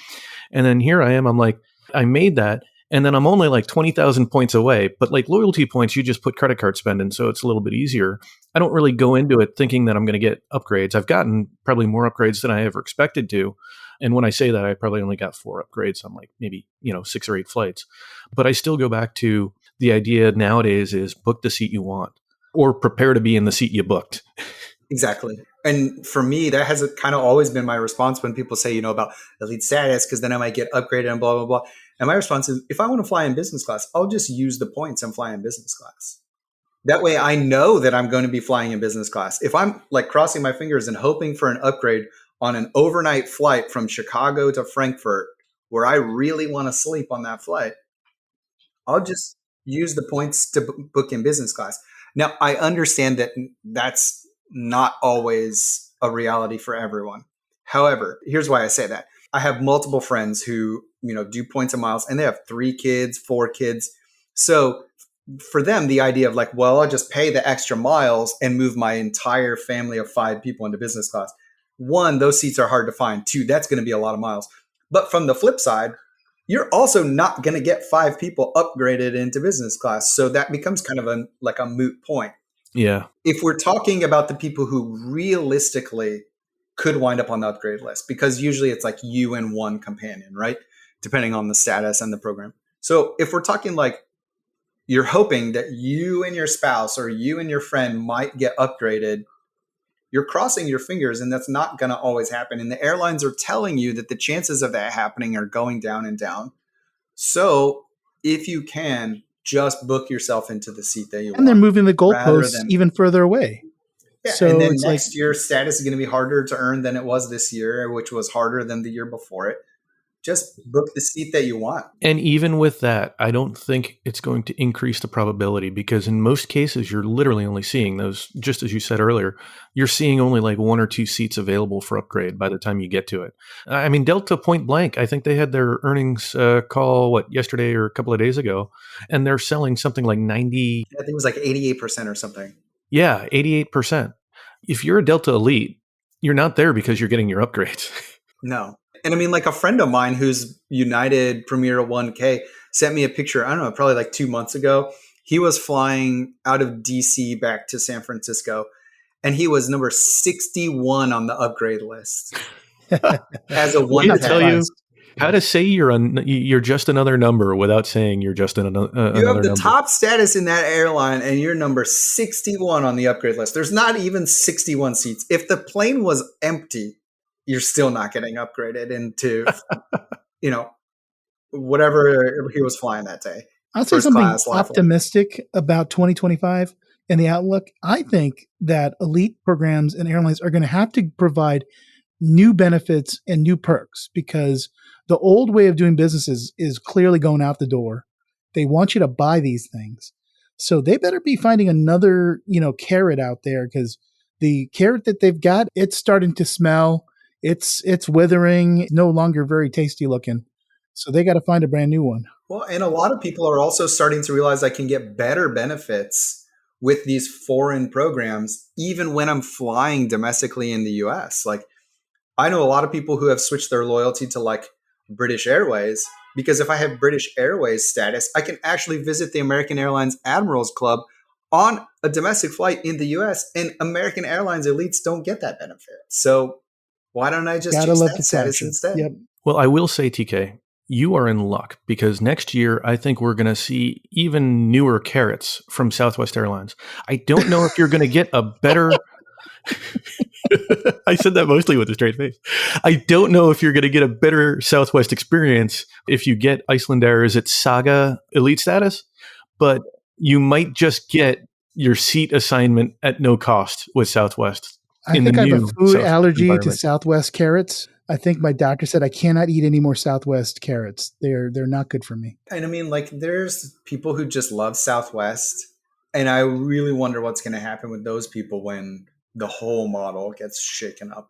And then here I am. I'm like, I made that. And then I'm only like 20,000 points away. But like loyalty points, you just put credit card spending. So it's a little bit easier. I don't really go into it thinking that I'm going to get upgrades. I've gotten probably more upgrades than I ever expected to. And when I say that, I probably only got 4 upgrades on like maybe, 6 or 8 flights. But I still go back to the idea nowadays is book the seat you want or prepare to be in the seat you booked.
Exactly. And for me, that has kind of always been my response when people say, about elite status, because then I might get upgraded and blah, blah, blah. And my response is, if I want to fly in business class, I'll just use the points and fly in business class. That way I know that I'm going to be flying in business class. If I'm like crossing my fingers and hoping for an upgrade on an overnight flight from Chicago to Frankfurt, where I really want to sleep on that flight, I'll just use the points to book in business class. Now, I understand that that's not always a reality for everyone. However, here's why I say that. I have multiple friends who, do points and miles, and they have 3 kids, 4 kids. So for them, the idea of like, well, I'll just pay the extra miles and move my entire family of 5 people into business class. 1, those seats are hard to find. 2, that's going to be a lot of miles. But from the flip side, you're also not going to get 5 people upgraded into business class. So that becomes kind of a moot point.
Yeah.
If we're talking about the people who realistically could wind up on the upgrade list, because usually it's like you and 1 companion, right? Depending on the status and the program. So if we're talking like you're hoping that you and your spouse or you and your friend might get upgraded, you're crossing your fingers, and that's not going to always happen. And the airlines are telling you that the chances of that happening are going down and down. So if you can, just book yourself into the seat that you want.
And they're moving the goalposts even further away.
Yeah, so and then next year, status is going to be harder to earn than it was this year, which was harder than the year before it. Just book the seat that you want.
And even with that, I don't think it's going to increase the probability, because in most cases, you're literally only seeing those, just as you said earlier, you're seeing only like 1 or 2 seats available for upgrade by the time you get to it. I mean, Delta point blank, I think they had their earnings call, yesterday or a couple of days ago, and they're selling something like 90.
I think it was like 88% or something.
Yeah, 88%. If you're a Delta Elite, you're not there because you're getting your upgrades.
No. And I mean, like a friend of mine who's United Premier 1K sent me a picture, I don't know, probably like 2 months ago. He was flying out of DC back to San Francisco, and he was number 61 on the upgrade list as a one.
Tell you how to say you're just another number without saying you're just another number.
You have the top status in that airline, and you're number 61 on the upgrade list. There's not even 61 seats. If the plane was empty, you're still not getting upgraded into, whatever he was flying that day.
I'll say something optimistic about 2025 and the outlook. I think that elite programs and airlines are going to have to provide new benefits and new perks, because the old way of doing business is clearly going out the door. They want you to buy these things. So they better be finding another, carrot out there, because the carrot that they've got, it's starting to smell. It's withering, no longer very tasty looking. So they got to find a brand new one.
Well, and a lot of people are also starting to realize I can get better benefits with these foreign programs, even when I'm flying domestically in the US. Like, I know a lot of people who have switched their loyalty to like British Airways, because if I have British Airways status, I can actually visit the American Airlines Admirals Club on a domestic flight in the US, and American Airlines elites don't get that benefit. So why don't I just choose that status instead?
Yep.
Well, I will say, TK, you are in luck, because next year, I think we're going to see even newer carrots from Southwest Airlines. I don't know if you're going to get a better... I said that mostly with a straight face. I don't know if you're going to get a better Southwest experience if you get Iceland Air's Saga Elite status, but you might just get your seat assignment at no cost with Southwest.
I think I have a food allergy to Southwest carrots. I think my doctor said I cannot eat any more Southwest carrots. They're not good for me.
And I mean, like, there's people who just love Southwest, and I really wonder what's going to happen with those people when the whole model gets shaken up.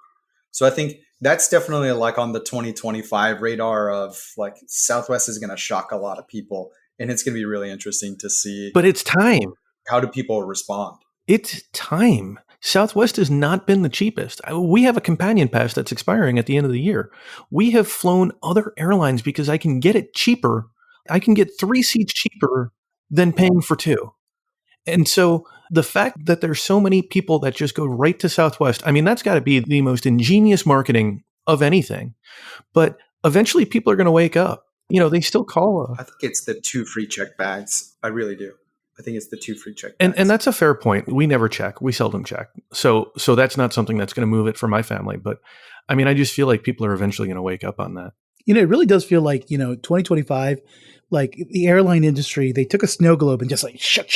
So I think that's definitely like on the 2025 radar of like Southwest is going to shock a lot of people. And it's going to be really interesting to see
But it's time.
how do people respond.
It's time. Southwest has not been the cheapest. We have a companion pass that's expiring at the end of the year. We have flown other airlines because I can get it cheaper. I can get 3 seats cheaper than paying for 2. And so the fact that there's so many people that just go right to Southwest, I mean, that's got to be the most ingenious marketing of anything. But eventually people are going to wake up. They still call.
I think it's the 2 free check bags. I really do. I think it's the 2 free check bags.
And that's a fair point. We never check. We seldom check. So that's not something that's going to move it for my family. But I mean, I just feel like people are eventually going to wake up on that.
It really does feel like, 2025, like the airline industry, they took a snow globe and just like shook.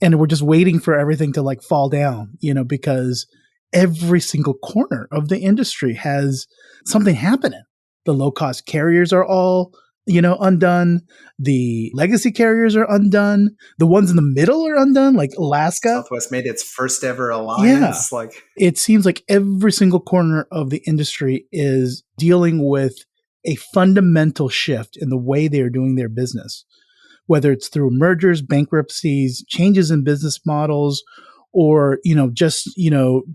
And we're just waiting for everything to like fall down, because every single corner of the industry has something happening. The low cost carriers are all, undone. The legacy carriers are undone. The ones in the middle are undone, like Alaska.
Southwest made its first ever alliance.
Yeah. It seems like every single corner of the industry is dealing with a fundamental shift in the way they are doing their business, whether it's through mergers, bankruptcies, changes in business models, or, just,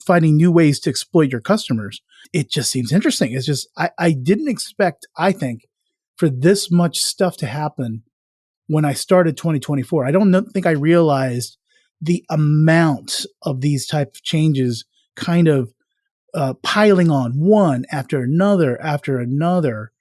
finding new ways to exploit your customers. It just seems interesting. It's just, I didn't expect, I think, for this much stuff to happen when I started 2024. I don't think I realized the amount of these type of changes kind of piling on one after another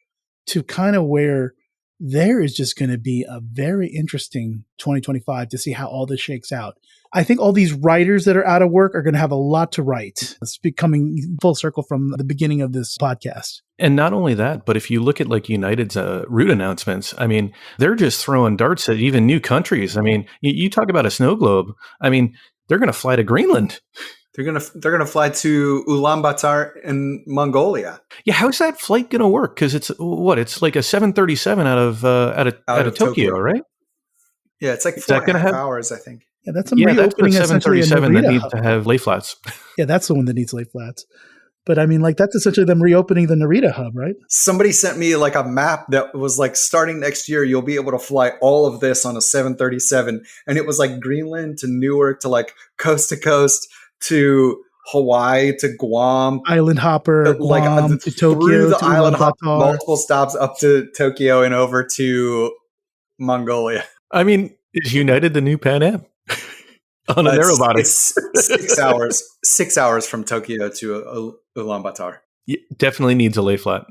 to kind of where there is just going to be a very interesting 2025 to see how all this shakes out. I think all these writers that are out of work are going to have a lot to write. It's becoming full circle from the beginning of this podcast.
And not only that, but if you look at like United's route announcements, I mean, they're just throwing darts at even new countries. I mean, you talk about a snow globe. I mean, they're going to fly to Greenland.
They're gonna fly to Ulaanbaatar in Mongolia.
Yeah, how's that flight gonna work? Because it's like a 737 out of Tokyo, right?
Yeah, it's like 4.5 hours, I think.
Yeah, that's a reopening.
That's the 737 that needs to have lay flats.
Yeah, that's the one that needs lay flats. But I mean, like that's essentially them reopening the Narita hub, right?
Somebody sent me like a map that was like starting next year, you'll be able to fly all of this on a 737, and it was like Greenland to Newark to like coast to coast to Hawaii to Guam,
island hopper, Guam to Tokyo,
through the
to
island hop,
Ulaanbaatar.
multiple stops up to Tokyo and over to Mongolia.
I mean, is United the new Pan Am on a narrow body?
It's 6 hours. 6 hours from Tokyo to Ulaanbaatar.
Definitely needs a lay flat.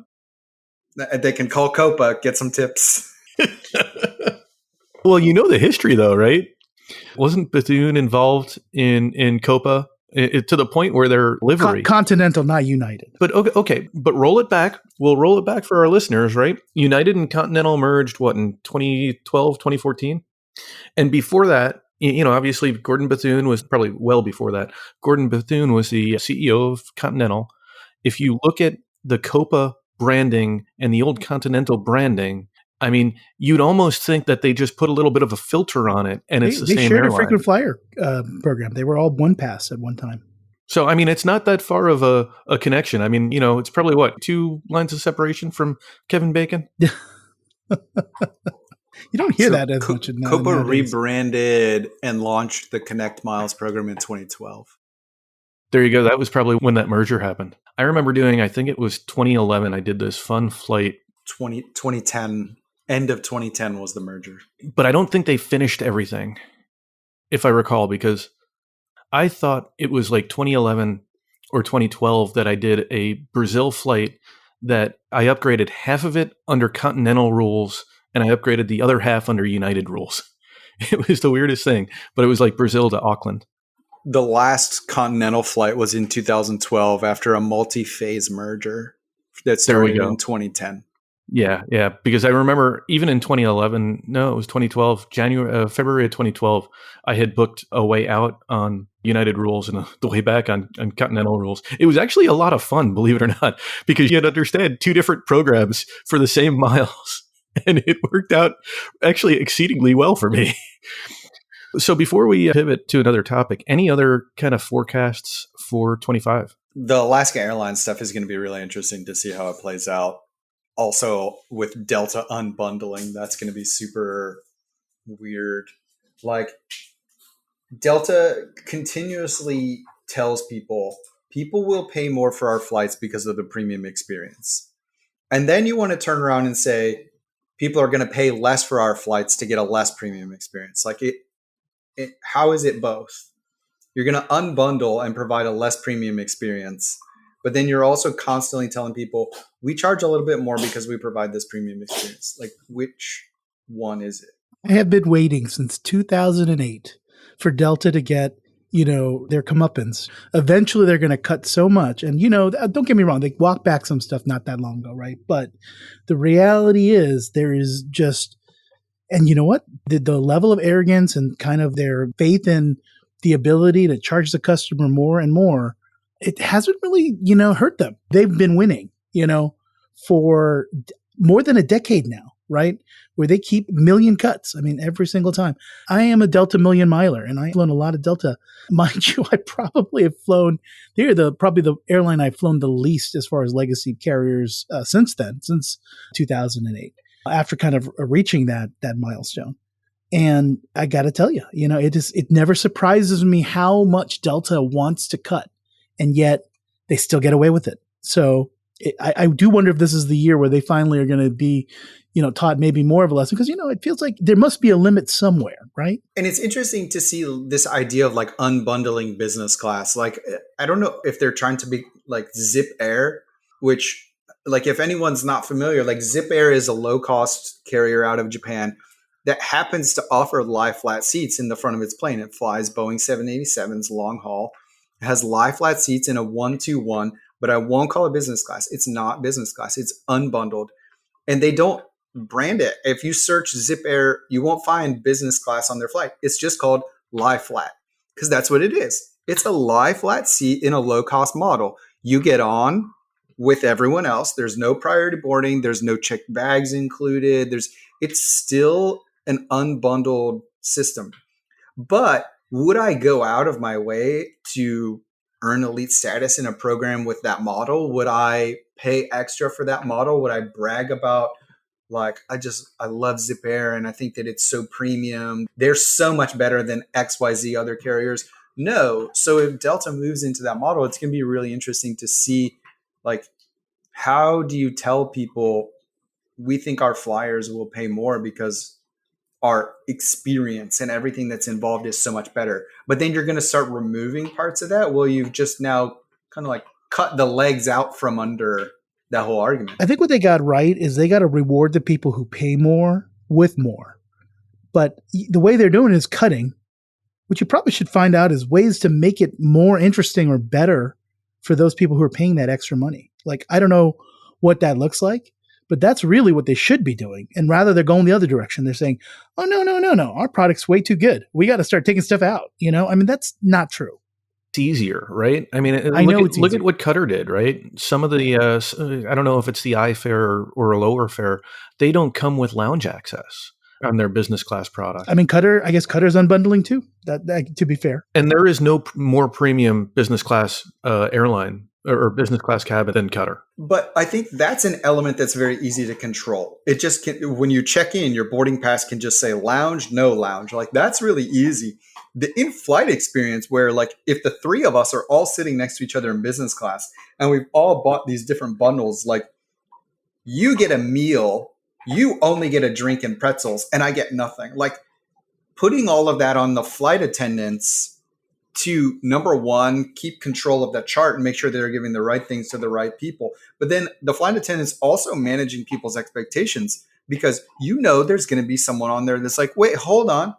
They can call Copa, get some tips.
Well, the history though, right? Wasn't Bethune involved in Copa? To the point where their livery
Continental, not United.
But okay, but roll it back. We'll roll it back for our listeners, right? United and Continental merged in 2012, 2014, and before that, obviously Gordon Bethune was probably well before that. Gordon Bethune was the CEO of Continental. If you look at the Copa branding and the old Continental branding, I mean, you'd almost think that they just put a little bit of a filter on it, and it's the same airline. They shared
a frequent flyer program. They were all one pass at one time.
So, I mean, it's not that far of a connection. I mean, it's probably 2 lines of separation from Kevin Bacon.
You don't hear that as much.
Copa rebranded and launched the Connect Miles program in 2012.
There you go. That was probably when that merger happened. I remember doing, I think it was 2011. I did this fun flight.
2010. End of 2010 was the merger.
But I don't think they finished everything, if I recall, because I thought it was like 2011 or 2012 that I did a Brazil flight that I upgraded half of it under Continental rules and I upgraded the other half under United rules. It was the weirdest thing, but it was like Brazil to Auckland.
The last Continental flight was in 2012 after a multi-phase merger that started in 2010.
Yeah, because I remember even in 2011, no, it was 2012, February of 2012, I had booked a way out on United rules and the way back on Continental rules. It was actually a lot of fun, believe it or not, because you had to understand 2 different programs for the same miles, and it worked out actually exceedingly well for me. So before we pivot to another topic, any other kind of forecasts for 25?
The Alaska Airlines stuff is going to be really interesting to see how it plays out. Also, with Delta unbundling, that's going to be super weird. Like, Delta continuously tells people will pay more for our flights because of the premium experience. And then you want to turn around and say, people are going to pay less for our flights to get a less premium experience. Like, how is it both? You're going to unbundle and provide a less premium experience, but then you're also constantly telling people, we charge a little bit more because we provide this premium experience. Like, which one is it?
I have been waiting since 2008 for Delta to get, their comeuppance. Eventually, they're going to cut so much. And, don't get me wrong, they walked back some stuff not that long ago, right? But the reality is there is just, and you know what? The level of arrogance and kind of their faith in the ability to charge the customer more and more, it hasn't really, hurt them. They've been winning, for more than a decade now, right? Where they keep million cuts. I mean, every single time. I am a Delta million miler, and I've flown a lot of Delta. Mind you, I probably have flown, they're probably the airline I've flown the least as far as legacy carriers since 2008, after kind of reaching that milestone. And I got to tell you, it never surprises me how much Delta wants to cut, and yet they still get away with it. So I do wonder if this is the year where they finally are going to be, taught maybe more of a lesson, because, it feels like there must be a limit somewhere, right?
And it's interesting to see this idea of like unbundling business class. Like, I don't know if they're trying to be like Zip Air, which, like, if anyone's not familiar, like Zip Air is a low cost carrier out of Japan that happens to offer lie flat seats in the front of its plane. It flies Boeing 787s long haul. It has lie flat seats in a 121, but I won't call it business class. It's not business class. It's unbundled. And they don't brand it. If you search Zip Air, you won't find business class on their flight. It's just called lie flat, because that's what it is. It's a lie flat seat in a low cost model. You get on with everyone else. There's no priority boarding. There's no checked bags included. It's still an unbundled system. But would I go out of my way to earn elite status in a program with that model? Would I pay extra for that model? Would I brag about, like, I love Zip Air and I think that it's so premium, they're so much better than XYZ other carriers? No. So if Delta moves into that model, it's going to be really interesting to see, like, how do you tell people we think our flyers will pay more because our experience and everything that's involved is so much better. But then you're going to start removing parts of that. Well, you've just now kind of like cut the legs out from under that whole argument.
I think what they got right is they got to reward the people who pay more with more. But the way they're doing it is cutting, which you probably should find out is ways to make it more interesting or better for those people who are paying that extra money. Like, I don't know what that looks like, but that's really what they should be doing. And rather, they're going the other direction. They're saying, oh, no. Our product's way too good. We got to start taking stuff out. I mean, that's not true.
It's easier, right? I mean, look at what Qatar did, right? Some of the, I don't know if it's the iFare or a lower fare, they don't come with lounge access on their business class product.
I mean, I guess Qatar's unbundling too, that to be fair.
And there is no more premium business class airline or business class cabin than Qatar.
But I think that's an element that's very easy to control. It just when you check in, your boarding pass can just say lounge, no lounge. Like, that's really easy. The in-flight experience where, like, if the three of us are all sitting next to each other in business class and we've all bought these different bundles, like, you get a meal, you only get a drink and pretzels, and I get nothing. Like, putting all of that on the flight attendants to, number one, keep control of that chart and make sure they're giving the right things to the right people. But then the flight attendants also managing people's expectations, because there's going to be someone on there that's like, wait, hold on.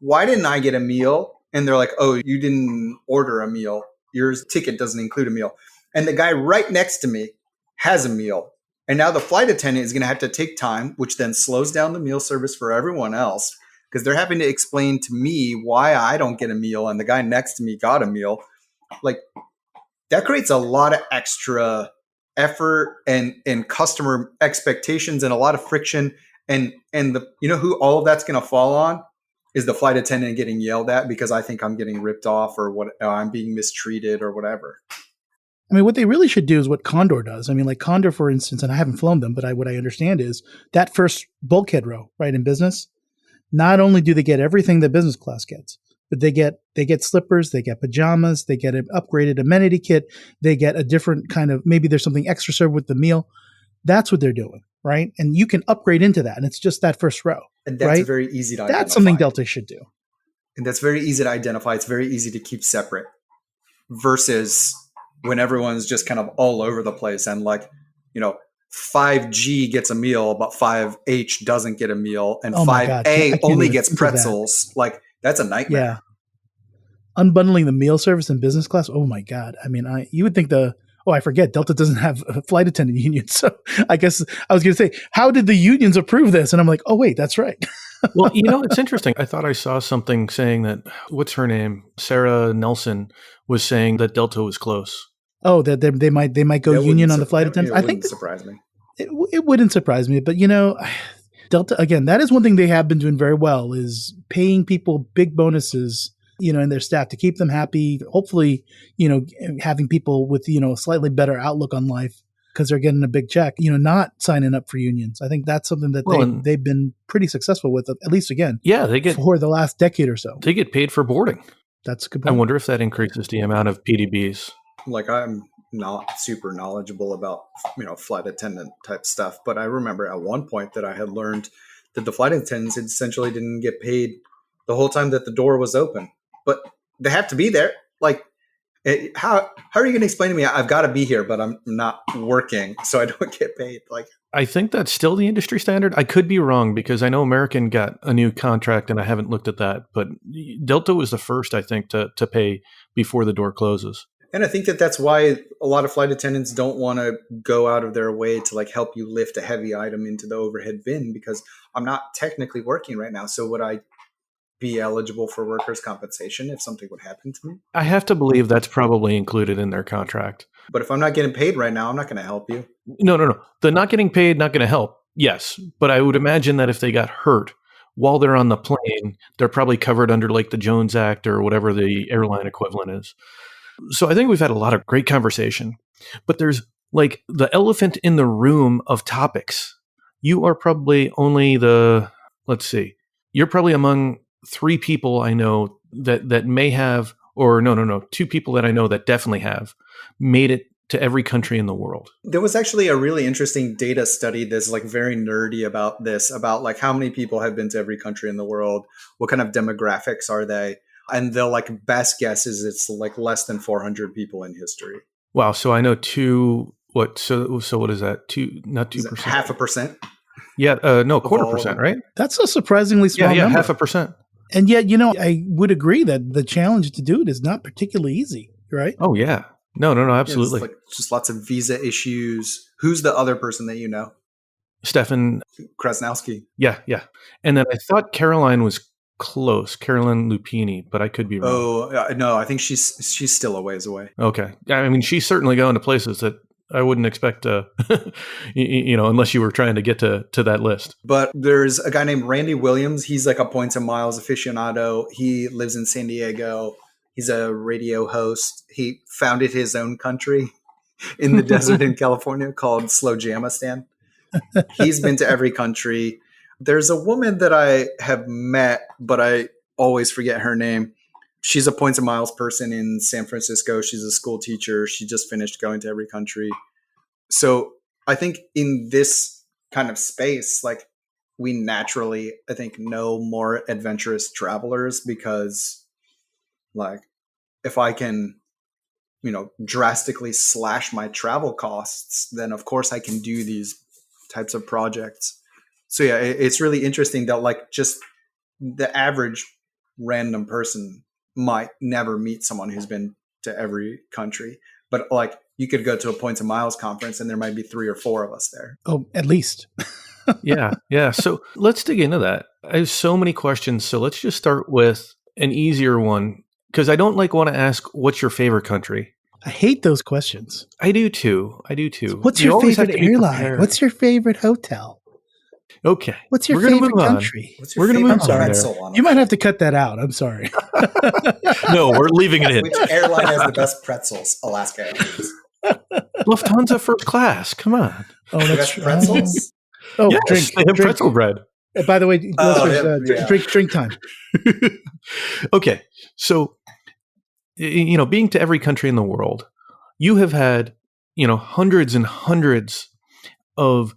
Why didn't I get a meal? And they're like, oh, you didn't order a meal. Your ticket doesn't include a meal. And the guy right next to me has a meal. And now the flight attendant is going to have to take time, which then slows down the meal service for everyone else, because they're having to explain to me why I don't get a meal and the guy next to me got a meal. Like, that creates a lot of extra effort and customer expectations and a lot of friction. And who all of that's going to fall on is the flight attendant getting yelled at because I think I'm getting ripped off or what, I'm being mistreated or whatever.
I mean, what they really should do is what Condor does. I mean, like Condor, for instance, and I haven't flown them, but what I understand is that first bulkhead row, right, in business, not only do they get everything that business class gets, but they get slippers, they get pajamas, they get an upgraded amenity kit, they get a different kind of, maybe there's something extra served with the meal. That's what they're doing, right? And you can upgrade into that, and it's just that first row.
And that's
right?
very easy to identify.
That's something Delta should do.
And that's very easy to identify. It's very easy to keep separate versus when everyone's just kind of all over the place and 5G gets a meal, but 5H doesn't get a meal, and 5A only gets pretzels. Like, that's a nightmare.
Yeah. Unbundling the meal service in business class. Oh my God. I mean, you would think I forget, Delta doesn't have a flight attendant union. So I guess I was going to say, how did the unions approve this? And I'm like, oh wait, that's right.
Well, it's interesting. I thought I saw something saying that, what's her name? Sarah Nelson was saying that Delta was close.
Oh, that they might go union on the flight attendants.
I think surprise me.
It wouldn't surprise me, but Delta, again, that is one thing they have been doing very well, is paying people big bonuses, and their staff to keep them happy. Hopefully, having people with, a slightly better outlook on life because they're getting a big check, not signing up for unions. I think that's something that they've been pretty successful with, at least they get for the last decade or so.
They get paid for boarding.
That's a good point.
I wonder if that increases the amount of PDBs.
Like, I'm not super knowledgeable about, flight attendant type stuff, but I remember at one point that I had learned that the flight attendants essentially didn't get paid the whole time that the door was open, but they have to be there. Like, how are you going to explain to me, I've got to be here, but I'm not working, so I don't get paid? Like,
I think that's still the industry standard. I could be wrong because I know American got a new contract and I haven't looked at that, but Delta was the first, I think, to pay before the door closes.
And I think that's why a lot of flight attendants don't want to go out of their way to help you lift a heavy item into the overhead bin, because I'm not technically working right now. So would I be eligible for workers' compensation if something would happen to me?
I have to believe that's probably included in their contract.
But if I'm not getting paid right now, I'm not going to help you.
No. The not getting paid, not going to help. Yes. But I would imagine that if they got hurt while they're on the plane, they're probably covered under the Jones Act or whatever the airline equivalent is. So I think we've had a lot of great conversation, but there's the elephant in the room of topics. You are probably only you're probably among 3 people I know that may have, or no, 2 people that I know that definitely have made it to every country in the world.
There was actually a really interesting data study that's very nerdy about this, about how many people have been to every country in the world, what kind of demographics are they? And the best guess is it's less than 400 people in history.
Wow. So I know 2. What? So what is that? 2, not 2%.
0.5%.
Yeah. No, 0.25%, right?
That's a surprisingly small number.
0.5%.
And yet, I would agree that the challenge to do it is not particularly easy, right?
Oh yeah. No, absolutely.
Yeah, it's just lots of visa issues. Who's the other person that you know?
Stefan
Krasnowski.
Yeah. And then I thought Caroline was close, Caroline Lupini, but I could be wrong.
Oh no, I think she's still a ways away.
Okay, I mean, she's certainly going to places that I wouldn't expect to, unless you were trying to get to that list.
But there's a guy named Randy Williams. He's a points and miles aficionado. He lives in San Diego. He's a radio host. He founded his own country in the desert in California called Slowjamistan. He's been to every country. There's a woman that I have met, but I always forget her name. She's a points and miles person in San Francisco. She's a school teacher. She just finished going to every country. So I think in this kind of space, we naturally, I think, know more adventurous travelers because if I can, drastically slash my travel costs, then of course I can do these types of projects. So yeah, it's really interesting that just the average random person might never meet someone who's been to every country, but you could go to a Points and Miles conference and there might be 3 or 4 of us there.
Oh, at least.
Yeah. So let's dig into that. I have so many questions. So let's just start with an easier one, because I don't want to ask what's your favorite country.
I hate those questions.
I do too.
What's your favorite airline? What's your favorite hotel?
Okay.
What's your favorite country?
We're going to move
on. You might have to cut that out. I'm sorry.
No, we're leaving it in.
Which airline has the best pretzels? Alaska Airlines.
Lufthansa first class. Come on.
Oh,
They
that's
got
true.
pretzels.
Oh,
Yes,
drink,
they have
drink.
pretzel bread.
By the way, listeners,
Yeah.
drink time.
Okay, so being to every country in the world, you have had hundreds and hundreds of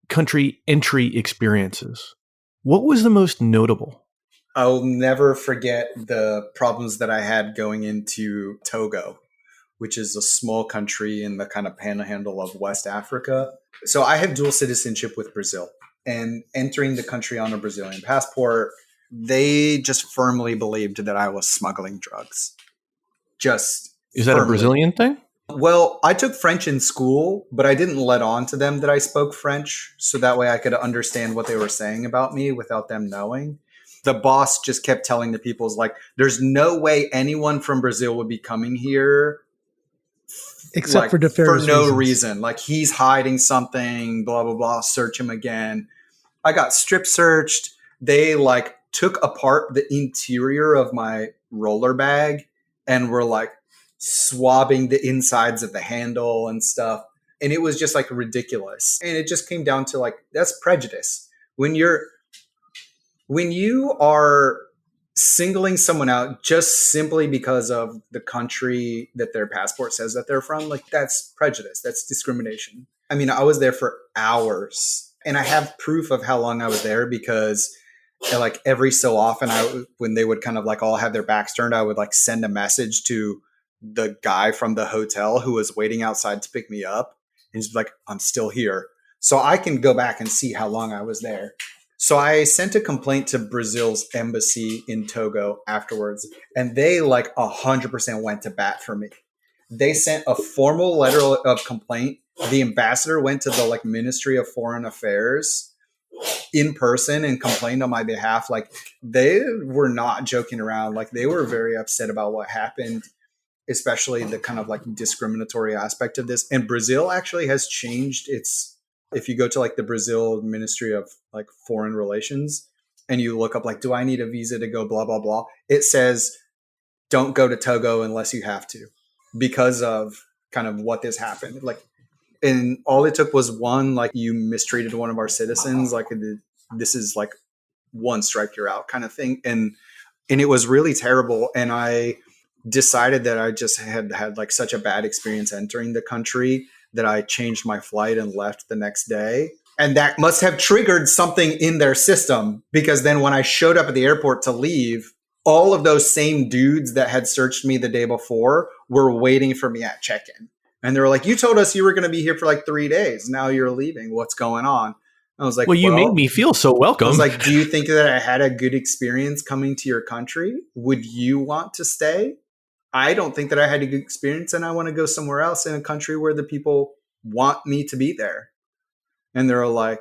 country entry experiences. What was the most notable?
I'll never forget the problems that I had going into Togo, which is a small country in the kind of panhandle of West Africa. So I have dual citizenship with Brazil, and entering the country on a Brazilian passport, they just firmly believed that I was smuggling drugs. Just
Is that
firmly.
a Brazilian thing?
Well, I took French in school, but I didn't let on to them that I spoke French, so that way I could understand what they were saying about me without them knowing. The boss just kept telling the people, like, there's no way anyone from Brazil would be coming here
Except for nefarious
no
reasons.
reason. Like, he's hiding something, blah, blah, blah, search him again. I got strip searched. They took apart the interior of my roller bag and were swabbing the insides of the handle and stuff. And it was just ridiculous. And it just came down to that's prejudice. When you are singling someone out just simply because of the country that their passport says that they're from, that's prejudice. That's discrimination. I mean, I was there for hours, and I have proof of how long I was there because every so often when they would kind of all have their backs turned, I would send a message to the guy from the hotel who was waiting outside to pick me up. And he's like, I'm still here. So I can go back and see how long I was there. So I sent a complaint to Brazil's embassy in Togo afterwards, and they 100% went to bat for me. They sent a formal letter of complaint. The ambassador went to the Ministry of Foreign Affairs in person and complained on my behalf. They were not joking around. They were very upset about what happened, especially the kind of discriminatory aspect of this. And Brazil actually has changed its, if you go to the Brazil Ministry of Foreign Relations and you look up do I need a visa to go blah, blah, blah, it says don't go to Togo unless you have to, because of kind of what this happened. And all it took was one, you mistreated one of our citizens. This is one strike, you're out kind of thing. And it was really terrible. And I decided that I just had such a bad experience entering the country that I changed my flight and left the next day. And that must have triggered something in their system, because then when I showed up at the airport to leave, all of those same dudes that had searched me the day before were waiting for me at check-in. And they were like, you told us you were going to be here for 3 days. Now you're leaving. What's going on? I was like,
well, you made me feel so welcome.
I was like, do you think that I had a good experience coming to your country? Would you want to stay? I don't think that I had a good experience, and I want to go somewhere else in a country where the people want me to be there. And they're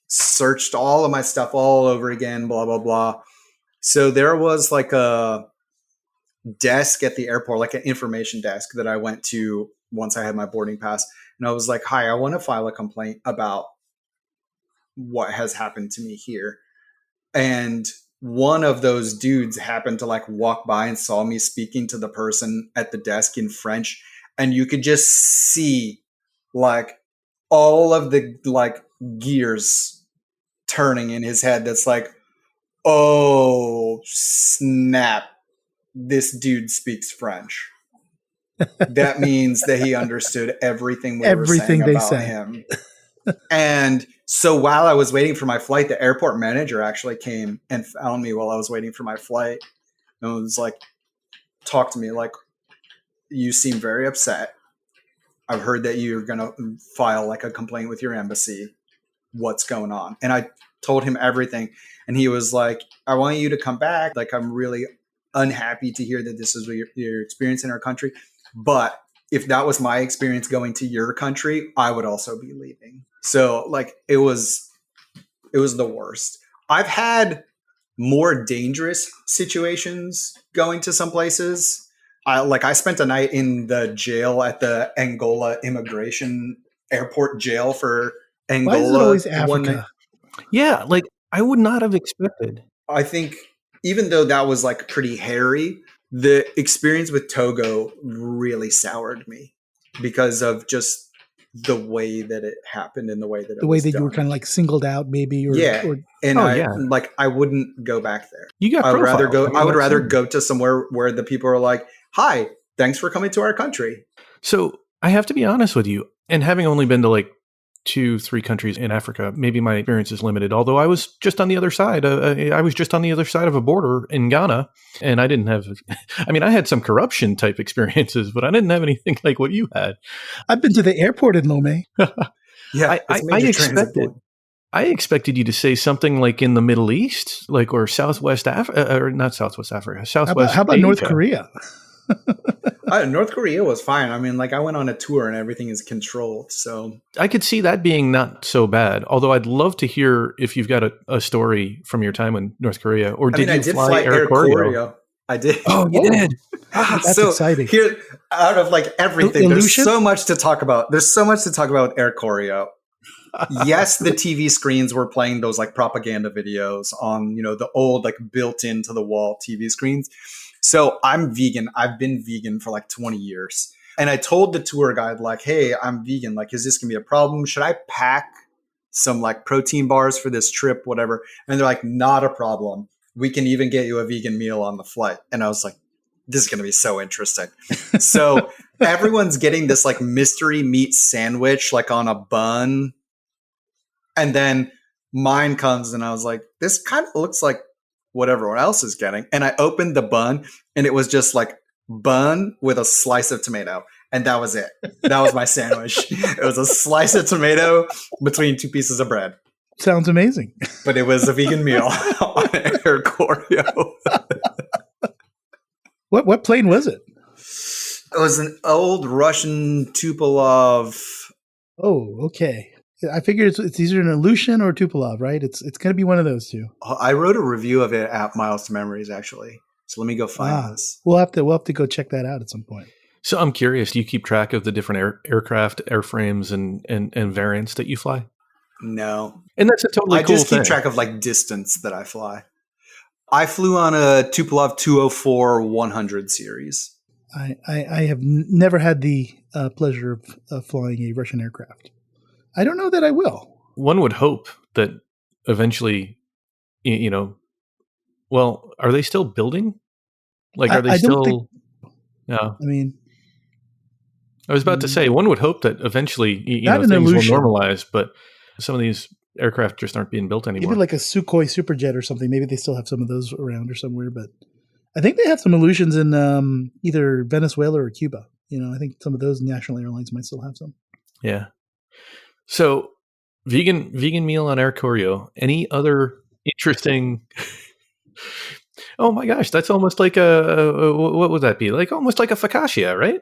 searched all of my stuff all over again, blah, blah, blah. So there was a desk at the airport, an information desk that I went to once I had my boarding pass. And I was like, hi, I want to file a complaint about what has happened to me here. And one of those dudes happened to walk by and saw me speaking to the person at the desk in French. And you could just see all of the gears turning in his head. That's oh, snap. This dude speaks French. That means that he understood everything we were saying about him. And so while I was waiting for my flight, the airport manager actually came and found me while I was waiting for my flight. And was talk to me, you seem very upset. I've heard that you're going to file a complaint with your embassy. What's going on? And I told him everything. And he was like, I want you to come back. I'm really unhappy to hear that this is your experience in our country. But if that was my experience going to your country, I would also be leaving. So it was the worst. I've had more dangerous situations going to some places. I spent a night in the jail at the Angola immigration airport jail for Angola.
Why is it always Africa?
Yeah, I would not have expected.
I think even though that was pretty hairy, the experience with Togo really soured me. because of just the way that it happened and the way that
The
it
way
was
that you were
done.
kind of like singled out, maybe,
Yeah.
or
And
Oh,
I
yeah.
I wouldn't go back there.
You got
I would rather
profiles.
go. I would
that's
rather
it.
go to somewhere where the people are like, "Hi, thanks for coming to our country."
So I have to be honest with you, and having only been to like 2-3 countries in Africa, maybe my experience is limited. Although I was just on the other side. I was just on the other side of a border in Ghana, and I didn't have. I mean, I had some corruption type experiences, but I didn't have anything like what you had.
I've been to the airport in Lomé.
Yeah, it's a major transit point.
I expected you to say something like in the Middle East, like or Southwest Africa, or not Southwest Africa, Southwest.
How about
Asia.
North Korea?
North Korea was fine. I mean, like I went on a tour and everything is controlled. So
I could see that being not so bad. Although I'd love to hear if you've got a story from your time in North Korea, or did
I
you
did
fly
Air
Koryo?
Koryo. I did.
Oh, you did.
That's
so
exciting.
Here, out of like everything, there's
Illusion?
so much to talk about. There's so much to talk about with Air Koryo. Yes, the TV screens were playing those like propaganda videos on, the old like built into the wall TV screens. So I'm vegan. I've been vegan for like 20 years. And I told the tour guide like, "Hey, I'm vegan. Like, is this going to be a problem? Should I pack some like protein bars for this trip, whatever?" And they're like, "Not a problem. We can even get you a vegan meal on the flight." And I was like, this is going to be so interesting. So everyone's getting this like mystery meat sandwich, like on a bun. And then mine comes and I was like, this kind of looks like what everyone else is getting. And I opened the bun and it was just like bun with a slice of tomato. And that was it. That was my sandwich. It was a slice of tomato between 2 pieces of bread.
Sounds amazing.
But it was a vegan meal on Air Koryo.
What plane was it?
It was an old Russian Tupolev.
Oh, okay. I figured it's either an Aleutian or Tupolev, right? It's going to be one of those two.
I wrote a review of it at Miles to Memories, actually. So let me go find this.
We'll have to go check that out at some point.
So I'm curious, do you keep track of the different aircraft, airframes, and variants that you fly?
No.
And that's a totally cool
I just
thing.
keep track of like distance that I fly. I flew on a Tupolev 204-100 series.
I have never had the pleasure of flying a Russian aircraft. I don't know that I will.
One would hope that eventually, well, are they still building? Like, are they still? No.
I mean,
I was about to say, one would hope that eventually,
not an
things
illusion.
will normalize, but some of these aircraft just aren't being built anymore.
Maybe like a Sukhoi Superjet or something. Maybe they still have some of those around or somewhere, but I think they have some Illusions in either Venezuela or Cuba. I think some of those national airlines might still have some.
Yeah. So, vegan meal on Air Koryo. Any other interesting? Oh my gosh, that's almost like what would that be? Like almost like a focaccia, right?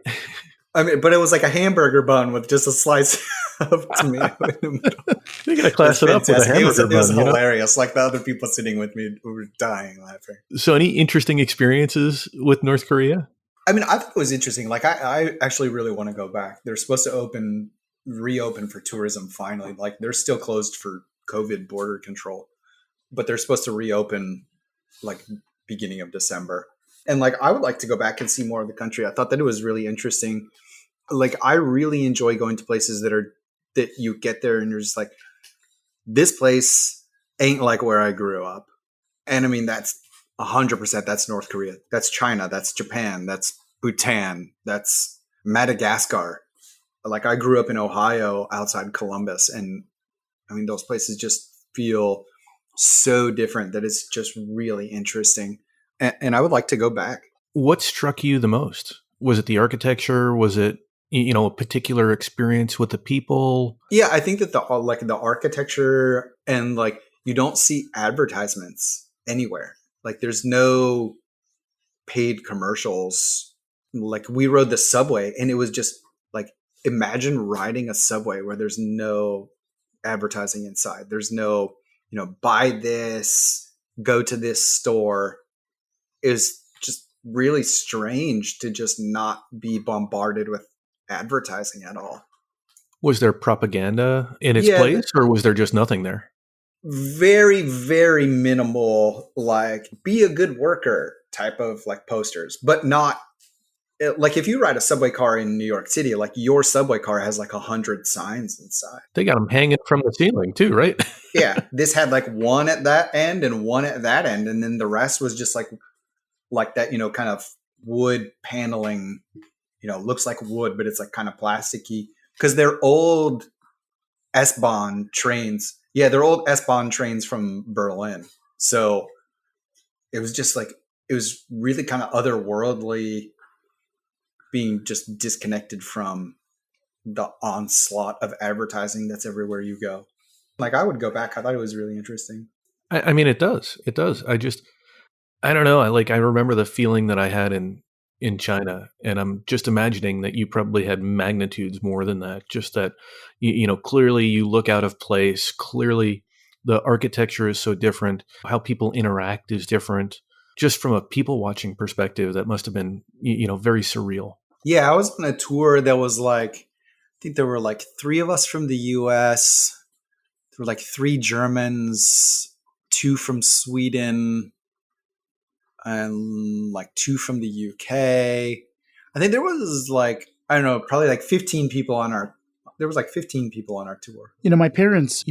I mean, but it was like a hamburger bun with just a slice of tomato in the middle.
You gotta class it up with a hamburger bun.
It was hilarious. Like the other people sitting with me were dying laughing.
So, any interesting experiences with North Korea?
I mean, I thought it was interesting. Like, I actually really want to go back. They're supposed to reopen for tourism finally. Like, they're still closed for COVID border control, but they're supposed to reopen like beginning of December. And like, I would like to go back and see more of the country. I thought that it was really interesting. Like, I really enjoy going to places that you get there and you're just like, this place ain't like where I grew up. And I mean, that's 100%. That's North Korea. That's China. That's Japan. That's Bhutan. That's Madagascar. Like, I grew up in Ohio outside Columbus. And I mean, those places just feel so different that it's just really interesting. And I would like to go back.
What struck you the most? Was it the architecture? Was it, a particular experience with the people?
Yeah, I think that the architecture and like, you don't see advertisements anywhere. Like, there's no paid commercials. Like, we rode the subway and it was just like, imagine riding a subway where there's no advertising inside. There's no, buy this, go to this store. Is just really strange to just not be bombarded with advertising at all.
Was there propaganda in its place, or was there just nothing there?
Very, very minimal, like, be a good worker type of like posters, but not like if you ride a subway car in New York City, like your subway car has like 100 signs inside.
They got them hanging from the ceiling too, right?
Yeah, this had like one at that end and one at that end, and then the rest was just like that, kind of wood paneling. Looks like wood, but it's like kind of plasticky because they're old S-Bahn trains. Yeah, they're old S-Bahn trains from Berlin. So it was just like, it was really kind of otherworldly, being just disconnected from the onslaught of advertising that's everywhere you go. Like, I would go back. I thought it was really interesting.
I mean, it does. It does. I don't know. I remember the feeling that I had in China, and I'm just imagining that you probably had magnitudes more than that. Just that, clearly you look out of place. Clearly, the architecture is so different. How people interact is different. Just from a people watching perspective, that must have been, very surreal.
Yeah, I was on a tour that was like, I think there were like 3 of us from the US. There were like 3 Germans, 2 from Sweden, and like 2 from the UK. I think there was like, I don't know, probably like 15 people on our, there was like 15 people on our tour.
My parents,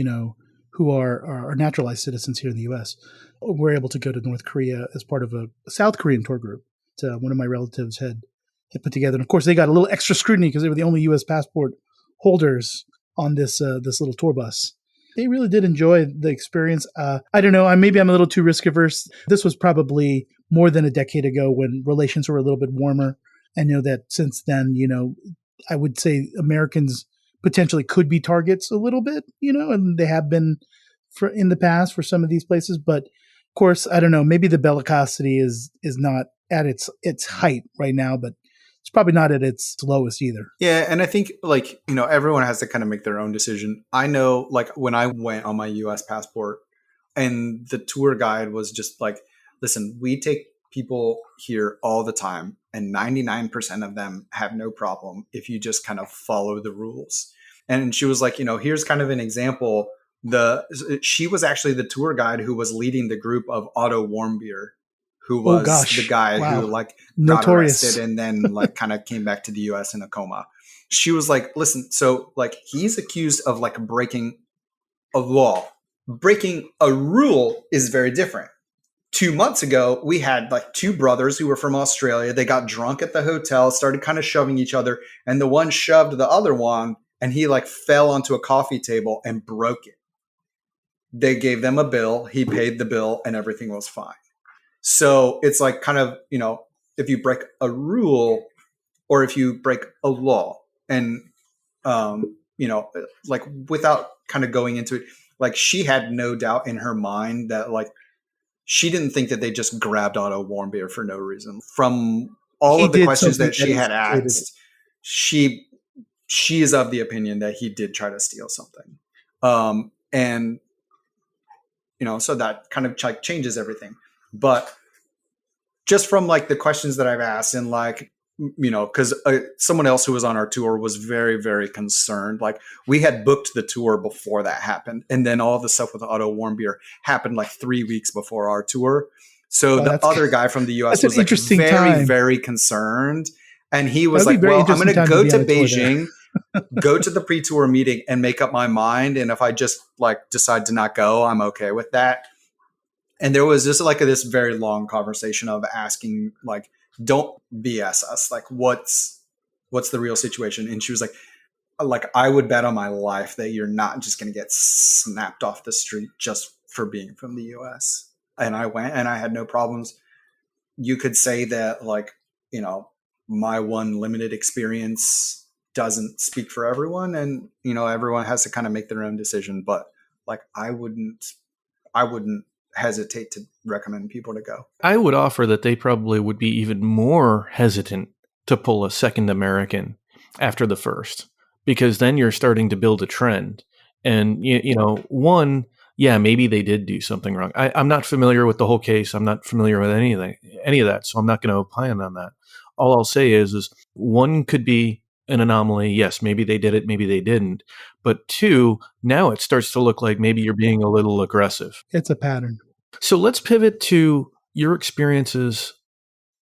who are naturalized citizens here in the US, were able to go to North Korea as part of a South Korean tour group that one of my relatives had put together. And of course, they got a little extra scrutiny because they were the only US passport holders on this little tour bus. They really did enjoy the experience. I don't know. Maybe I'm a little too risk averse. This was probably more than a decade ago when relations were a little bit warmer. I know that since then, I would say Americans potentially could be targets a little bit, and they have been in the past for some of these places. But of course, I don't know. Maybe the bellicosity is not at its height right now, but it's probably not at its lowest either.
Yeah, and I think like, everyone has to kind of make their own decision. I know like when I went on my US passport and the tour guide was just like, listen, we take people here all the time and 99% of them have no problem if you just kind of follow the rules. And she was like, here's kind of an example. She was actually the tour guide who was leading the group of Otto Warmbier, who was the guy who like got arrested and then like kind of came back to the US in a coma. She was like, listen, so like he's accused of like breaking a law. Breaking a rule is very different. 2 months ago, we had like 2 brothers who were from Australia. They got drunk at the hotel, started kind of shoving each other, and the one shoved the other one and he like fell onto a coffee table and broke it. They gave them a bill, he paid the bill, and everything was fine. So it's like kind of, if you break a rule or if you break a law and, like without kind of going into it, like she had no doubt in her mind that like, she didn't think that they just grabbed Otto Warmbier for no reason. From all of the questions that she had asked, she is of the opinion that he did try to steal something. And, so that kind of like changes everything. But just from like the questions that I've asked and like, because someone else who was on our tour was very, very concerned. Like we had booked the tour before that happened. And then all the stuff with Otto Warmbier happened like 3 weeks before our tour. So the other guy from the US was like very, very concerned. And he was like, well, I'm going to go to Beijing, go to the pre-tour meeting and make up my mind. And if I just like decide to not go, I'm okay with that. And there was just like this very long conversation of asking like, don't BS us. Like, what's the real situation? And she was like, I would bet on my life that you're not just going to get snapped off the street just for being from the US. And I went and I had no problems. You could say that like, my one limited experience doesn't speak for everyone. And, everyone has to kind of make their own decision. But like, I wouldn't hesitate to recommend people to go.
I would offer that they probably would be even more hesitant to pull a second American after the first, because then you're starting to build a trend. And, one, yeah, maybe they did do something wrong. I'm not familiar with the whole case. I'm not familiar with any of that. So I'm not going to opine on that. All I'll say is one could be an anomaly. Yes, maybe they did it, maybe they didn't. But 2, now it starts to look like maybe you're being a little aggressive.
It's a pattern.
So let's pivot to your experiences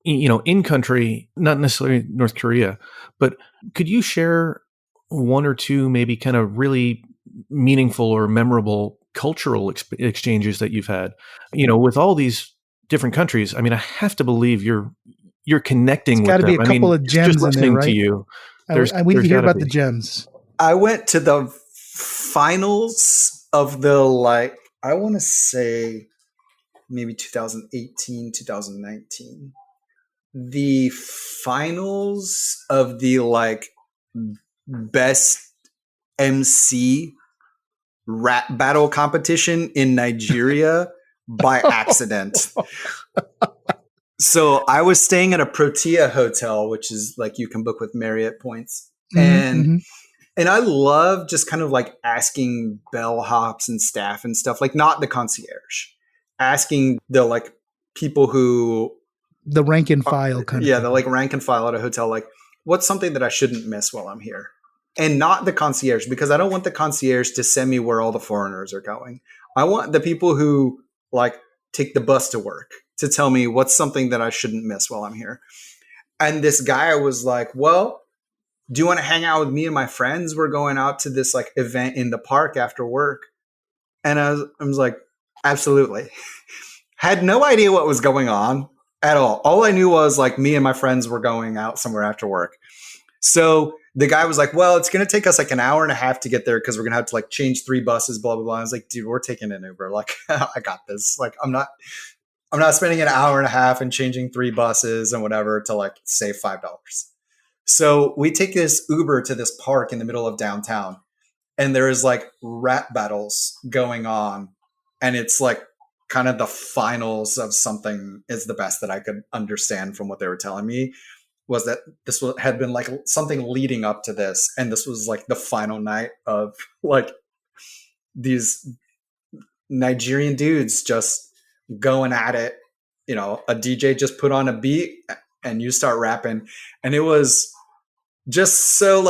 in country, not necessarily North Korea, but could you share one or two maybe kind of really meaningful or memorable cultural exchanges that you've had, with all these different countries? I mean, I have to believe you're
It's
connecting
got
with
to be
them.
a
I
couple
mean,
of
just
gems in there,
listening to
right?
you,
We need
there's
to hear
got to
about the
be.
gems.
I went to the finals of the, I want to say maybe 2018, 2019. The finals of the best MC rap battle competition in Nigeria by accident. So I was staying at a Protea hotel, which is like you can book with Marriott points. And I love just kind of asking bellhops and staff and stuff, not the concierge, asking the people who
the rank and file kind of
the rank and file at a hotel, what's something that I shouldn't miss while I'm here? And not the concierge, because I don't want the concierge to send me where all the foreigners are going. I want the people who take the bus to work to tell me what's something that I shouldn't miss while I'm here. And this guy was like, well, do you want to hang out with me and my friends? We're going out to this event in the park after work. And I was like, absolutely. Had no idea what was going on at all. All I knew was me and my friends were going out somewhere after work. So the guy was like, well, it's going to take us an hour and a half to get there because we're going to have to change 3 buses, blah, blah, blah. I was like, dude, we're taking an Uber. I got this. I'm not spending an hour and a half and changing 3 buses and whatever to save $5. So we take this Uber to this park in the middle of downtown, and there is rap battles going on. And it's kind of the finals of something is the best that I could understand from what they were telling me, was that this had been something leading up to this. And this was the final night of these Nigerian dudes just going at it. A DJ just put on a beat and you start rapping. And it was just so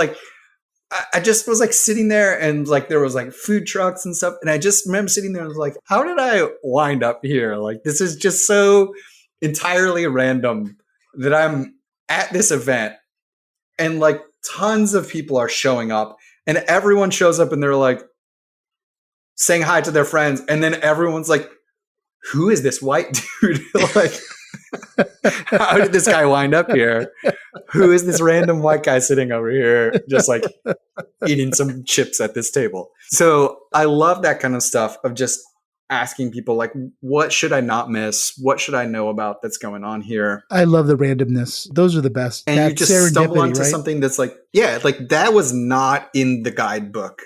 I just was sitting there, and there was food trucks and stuff. And I just remember sitting there and was how did I wind up here? This is just so entirely random that I'm at this event, and tons of people are showing up, and everyone shows up and they're saying hi to their friends. And then everyone's who is this white dude? How did this guy wind up here? Who is this random white guy sitting over here just eating some chips at this table? So I love that kind of stuff of just asking people what should I not miss? What should I know about that's going on here?
I love the randomness. Those are the best.
And you just stumble onto something that's that was not in the guidebook.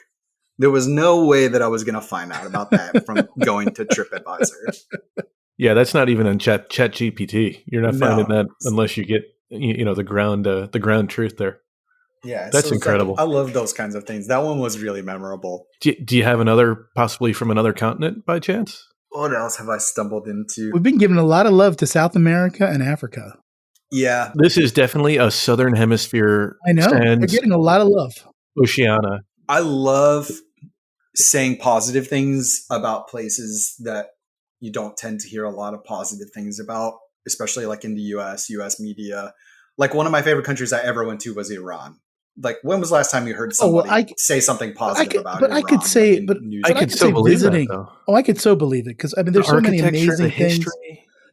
There was no way that I was going to find out about that from going to TripAdvisor.
Yeah, that's not even on Chat GPT. You're not finding that unless you get the ground truth there.
Yeah,
that's incredible.
I love those kinds of things. That one was really memorable.
Do you have another, possibly from another continent by chance?
What else have I stumbled into?
We've been giving a lot of love to South America and Africa.
Yeah,
this is definitely a Southern Hemisphere.
I know they're getting a lot of love.
Oceania.
I love saying positive things about places that you don't tend to hear a lot of positive things about, especially in the US media. One of my favorite countries I ever went to was Iran. When was the last time you heard somebody say something positive about Iran?
I could say, but
I could so believe that, though.
I could so believe it, because there's so many amazing things.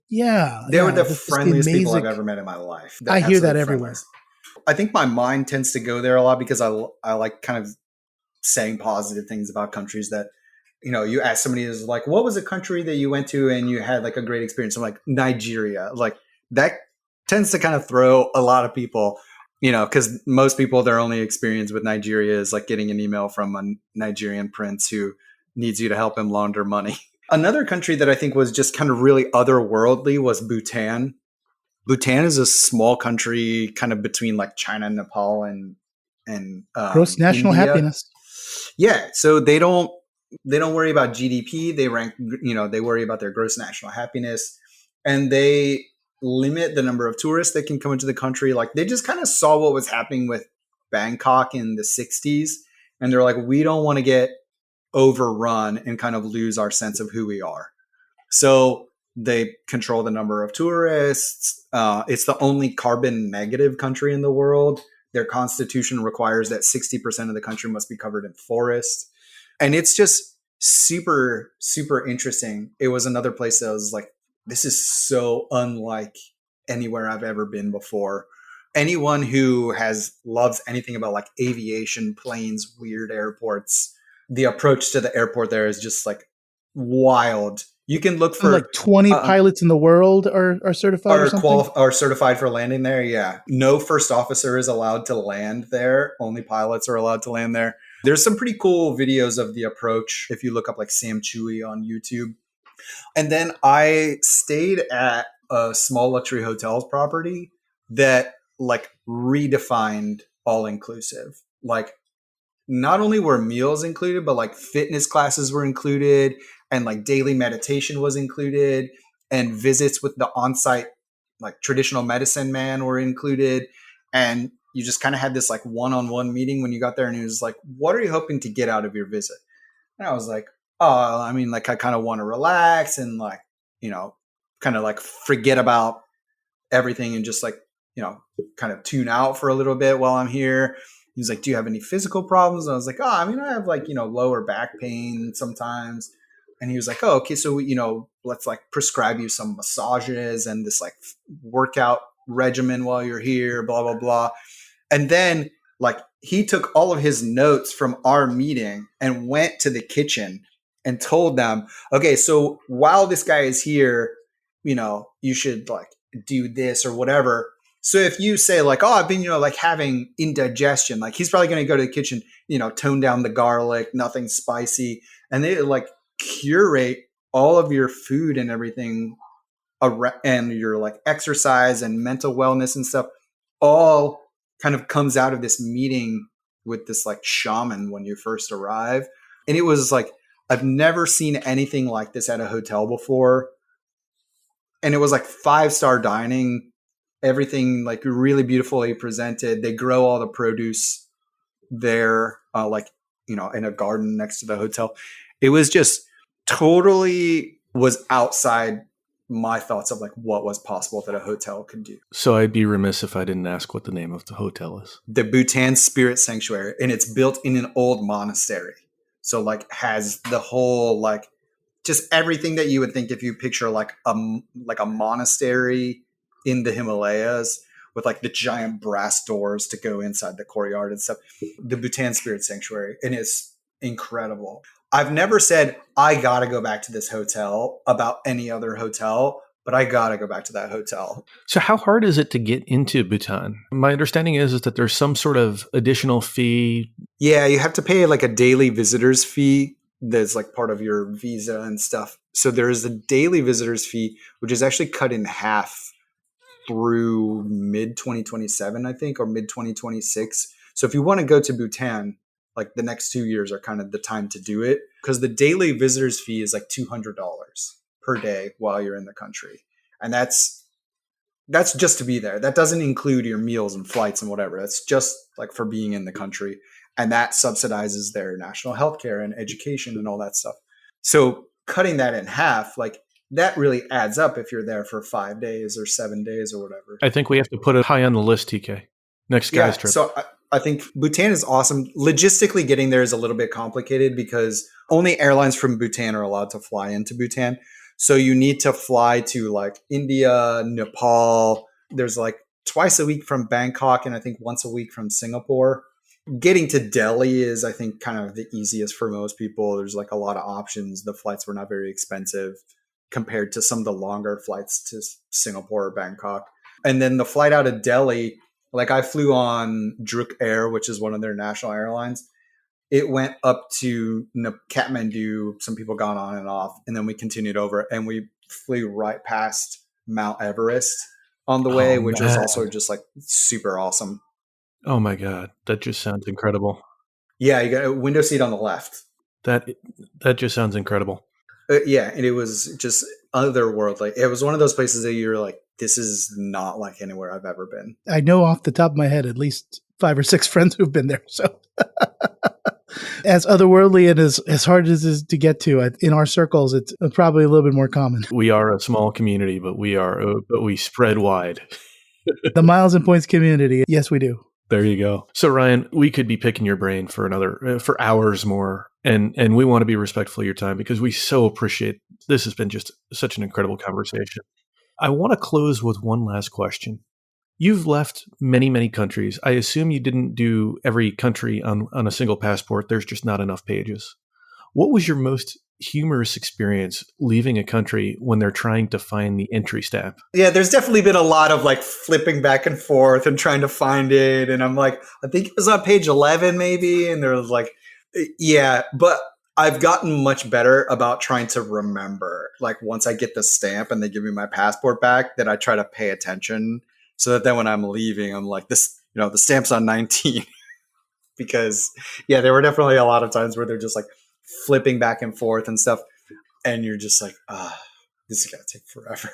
Yeah,
they were the friendliest people I've ever met in my life.
I hear that everywhere.
I think my mind tends to go there a lot because I like kind of saying positive things about countries that, you ask somebody is what was a country that you went to and you had a great experience? I'm Nigeria. That tends to kind of throw a lot of people, because most people, their only experience with Nigeria is getting an email from a Nigerian prince who needs you to help him launder money. Another country that I think was just kind of really otherworldly was Bhutan. Bhutan is a small country kind of between China and Nepal and
gross national
India.
happiness.
Yeah. So they don't worry about GDP. They they worry about their gross national happiness, and they limit the number of tourists that can come into the country. They just kind of saw what was happening with Bangkok in the 60s. And they're we don't want to get overrun and kind of lose our sense of who we are. So They control the number of tourists. It's the only carbon negative country in the world. Their constitution requires that 60% of the country must be covered in forest. And it's just super, super interesting. It was another place that I was like, this is so unlike anywhere I've ever been before. Anyone who loves anything about like aviation, planes, weird airports, the approach to the airport there is just like wild. You can look for
like 20 pilots in the world are certified or something?
Are certified for landing there. Yeah. No first officer is allowed to land there. Only pilots are allowed to land there. There's some pretty cool videos of the approach if you look up like Sam Chewy on YouTube. And then I stayed at a small luxury hotels property that like redefined all inclusive. Like not only were meals included, but like fitness classes were included, and like daily meditation was included, and visits with the on-site like traditional medicine man were included. And you just kind of had this like one-on-one meeting when you got there, and he was like, what are you hoping to get out of your visit? And I was like, oh, I mean, like I kind of want to relax and like, kind of like forget about everything and just like, kind of tune out for a little bit while I'm here. He was like, do you have any physical problems? And I was like, oh, I mean, I have like, lower back pain sometimes. And he was like, oh, okay. So, let's like prescribe you some massages and this like workout regimen while you're here, blah, blah, blah. And then like he took all of his notes from our meeting and went to the kitchen and told them, okay, so while this guy is here, you should like do this or whatever. So if you say like, oh, I've been, like having indigestion, like he's probably going to go to the kitchen, tone down the garlic, nothing spicy. And they like curate all of your food and everything and your like exercise and mental wellness and stuff all kind of comes out of this meeting with this like shaman when you first arrive. And it was like, I've never seen anything like this at a hotel before. And it was like 5-star dining, everything like really beautifully presented. They grow all the produce there, in a garden next to the hotel. It was just totally was outside my thoughts of like what was possible that a hotel could do.
So I'd be remiss if I didn't ask what the name of the hotel is.
The Bhutan Spirit Sanctuary, and it's built in an old monastery. So like has the whole like just everything that you would think if you picture like a monastery in the Himalayas with like the giant brass doors to go inside the courtyard and stuff. The Bhutan Spirit Sanctuary, and it's incredible. I've never said I got to go back to this hotel about any other hotel, but I got to go back to that hotel.
So how hard is it to get into Bhutan? My understanding is that there's some sort of additional fee.
Yeah, you have to pay like a daily visitor's fee that's like part of your visa and stuff. So there is a daily visitor's fee, which is actually cut in half through mid 2027, I think, or mid 2026. So if you want to go to Bhutan, like the next 2 years are kind of the time to do it, because the daily visitor's fee is like $200 per day while you're in the country. And that's just to be there. That doesn't include your meals and flights and whatever. That's just like for being in the country. And that subsidizes their national healthcare and education and all that stuff. So cutting that in half, like that really adds up if you're there for 5 days or 7 days or whatever.
I think we have to put it high on the list, TK. Next guy's trip.
So I think Bhutan is awesome. Logistically, getting there is a little bit complicated because only airlines from Bhutan are allowed to fly into Bhutan. So you need to fly to like India, Nepal. There's like twice a week from Bangkok and I think once a week from Singapore. Getting to Delhi is, I think, kind of the easiest for most people. There's like a lot of options. The flights were not very expensive compared to some of the longer flights to Singapore or Bangkok. And then the flight out of Delhi, like I flew on Druk Air, which is one of their national airlines. It went up to Kathmandu. Some people got on and off. And then we continued over and we flew right past Mount Everest on the way, which was also just like super awesome.
Oh my God. That just sounds incredible.
Yeah, you got a window seat on the left.
That just sounds incredible.
Yeah, and it was just otherworldly. It was one of those places that you're like, this is not like anywhere I've ever been.
I know off the top of my head at least 5 or 6 friends who've been there. So As otherworldly and as hard as it is to get to, in our circles, it's probably a little bit more common.
We are a small community, but we spread wide.
The miles and points community. Yes, we do.
There you go. So Ryan, we could be picking your brain for hours more, and we want to be respectful of your time because we so appreciate this. Has been just such an incredible conversation. I want to close with one last question. You've left many, many countries. I assume you didn't do every country on a single passport. There's just not enough pages. What was your most humorous experience leaving a country when they're trying to find the entry stamp?
Yeah, there's definitely been a lot of like flipping back and forth and trying to find it. And I'm like, I think it was on page 11 maybe. And there was like, yeah, but I've gotten much better about trying to remember. Like once I get the stamp and they give me my passport back, that I try to pay attention so that then when I'm leaving, I'm like, this, the stamp's on 19. Because yeah, there were definitely a lot of times where they're just like flipping back and forth and stuff. And you're just like, this is going to take forever.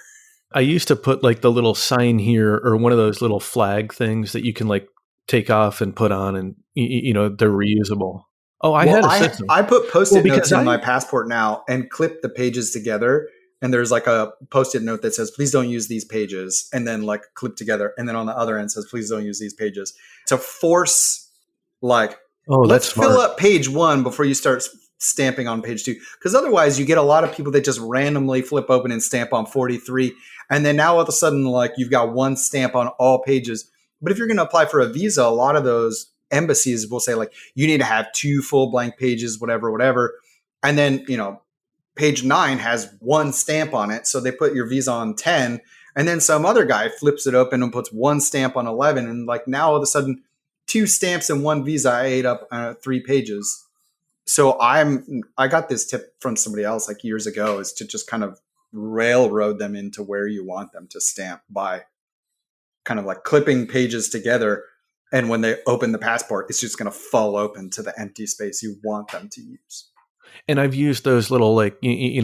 I used to put like the little sign here or one of those little flag things that you can like take off and put on and, they're reusable. Oh,
I put Post-it notes in my passport now and clip the pages together. And there's like a Post-it note that says, please don't use these pages. And then like clip together. And then on the other end says, please don't use these pages. To force like, let's fill up page 1 before you start stamping on page 2. Because otherwise you get a lot of people that just randomly flip open and stamp on 43. And then now all of a sudden, like you've got one stamp on all pages. But if you're going to apply for a visa, a lot of those embassies will say like, you need to have 2 full blank pages, whatever. And then, page 9 has 1 stamp on it. So they put your visa on 10. And then some other guy flips it open and puts 1 stamp on 11. And like now all of a sudden 2 stamps and 1 visa, I ate up 3 pages. So I got this tip from somebody else like years ago, is to just kind of railroad them into where you want them to stamp by kind of like clipping pages together. And when they open the passport, it's just going to fall open to the empty space you want them to use.
And I've used those little like,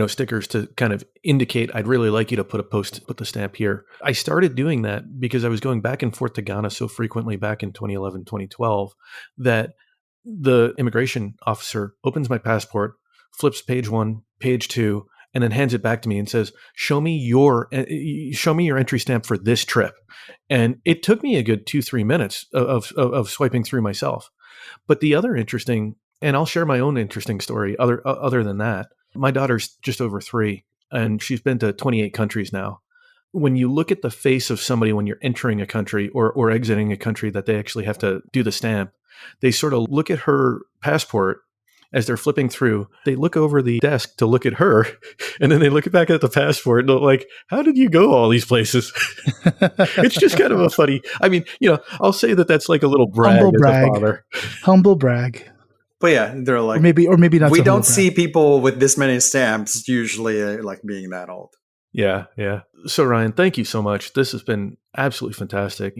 stickers to kind of indicate, I'd really like you to put the stamp here. I started doing that because I was going back and forth to Ghana so frequently back in 2011, 2012, that the immigration officer opens my passport, flips page 1, page 2, and then hands it back to me and says, show me your entry stamp for this trip. And it took me a good 2-3 minutes of swiping through myself. But the other interesting, and I'll share my own interesting story other than that. My daughter's just over 3 and she's been to 28 countries now. When you look at the face of somebody when you're entering a country or exiting a country that they actually have to do the stamp, they sort of look at her passport as they're flipping through. They look over the desk to look at her, and then they look back at the passport and they're like, how did you go all these places? It's just kind of a funny, I'll say that's like a little brag as a father.
Humble brag.
But yeah, they're like,
or maybe not.
We don't see people with this many stamps usually like being that old.
Yeah. So Ryan, thank you so much. This has been absolutely fantastic.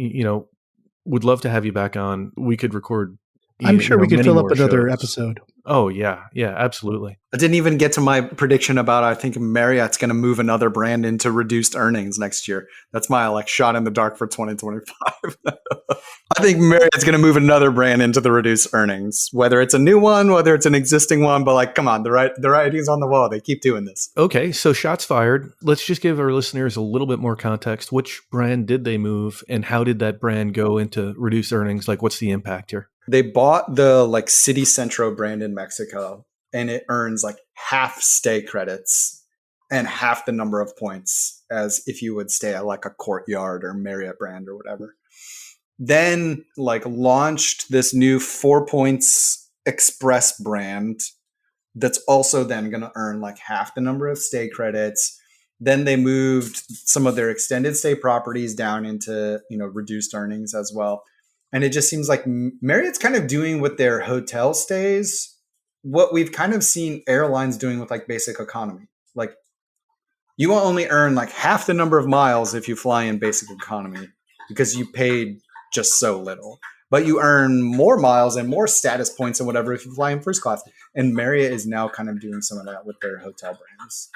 Would love to have you back on. We could record.
I'm sure we could fill up another episode.
Oh yeah, absolutely.
I didn't even get to my prediction about, I think Marriott's going to move another brand into reduced earnings next year. That's my shot in the dark for 2025. I think Marriott's going to move another brand into the reduced earnings, whether it's a new one, whether it's an existing one, but come on, the writing's on the wall. They keep doing this.
Okay, so shots fired. Let's just give our listeners a little bit more context. Which brand did they move and how did that brand go into reduced earnings? What's the impact here?
They bought the City Centro brand in Mexico, and it earns half stay credits and half the number of points as if you would stay at a Courtyard or Marriott brand or whatever. Then launched this new 4 Points Express brand that's also then going to earn half the number of stay credits. Then they moved some of their extended stay properties down into reduced earnings as well. And it just seems like Marriott's kind of doing with their hotel stays what we've kind of seen airlines doing with basic economy. You will only earn half the number of miles if you fly in basic economy because you paid just so little. But you earn more miles and more status points and whatever if you fly in first class. And Marriott is now kind of doing some of that with their hotel brands.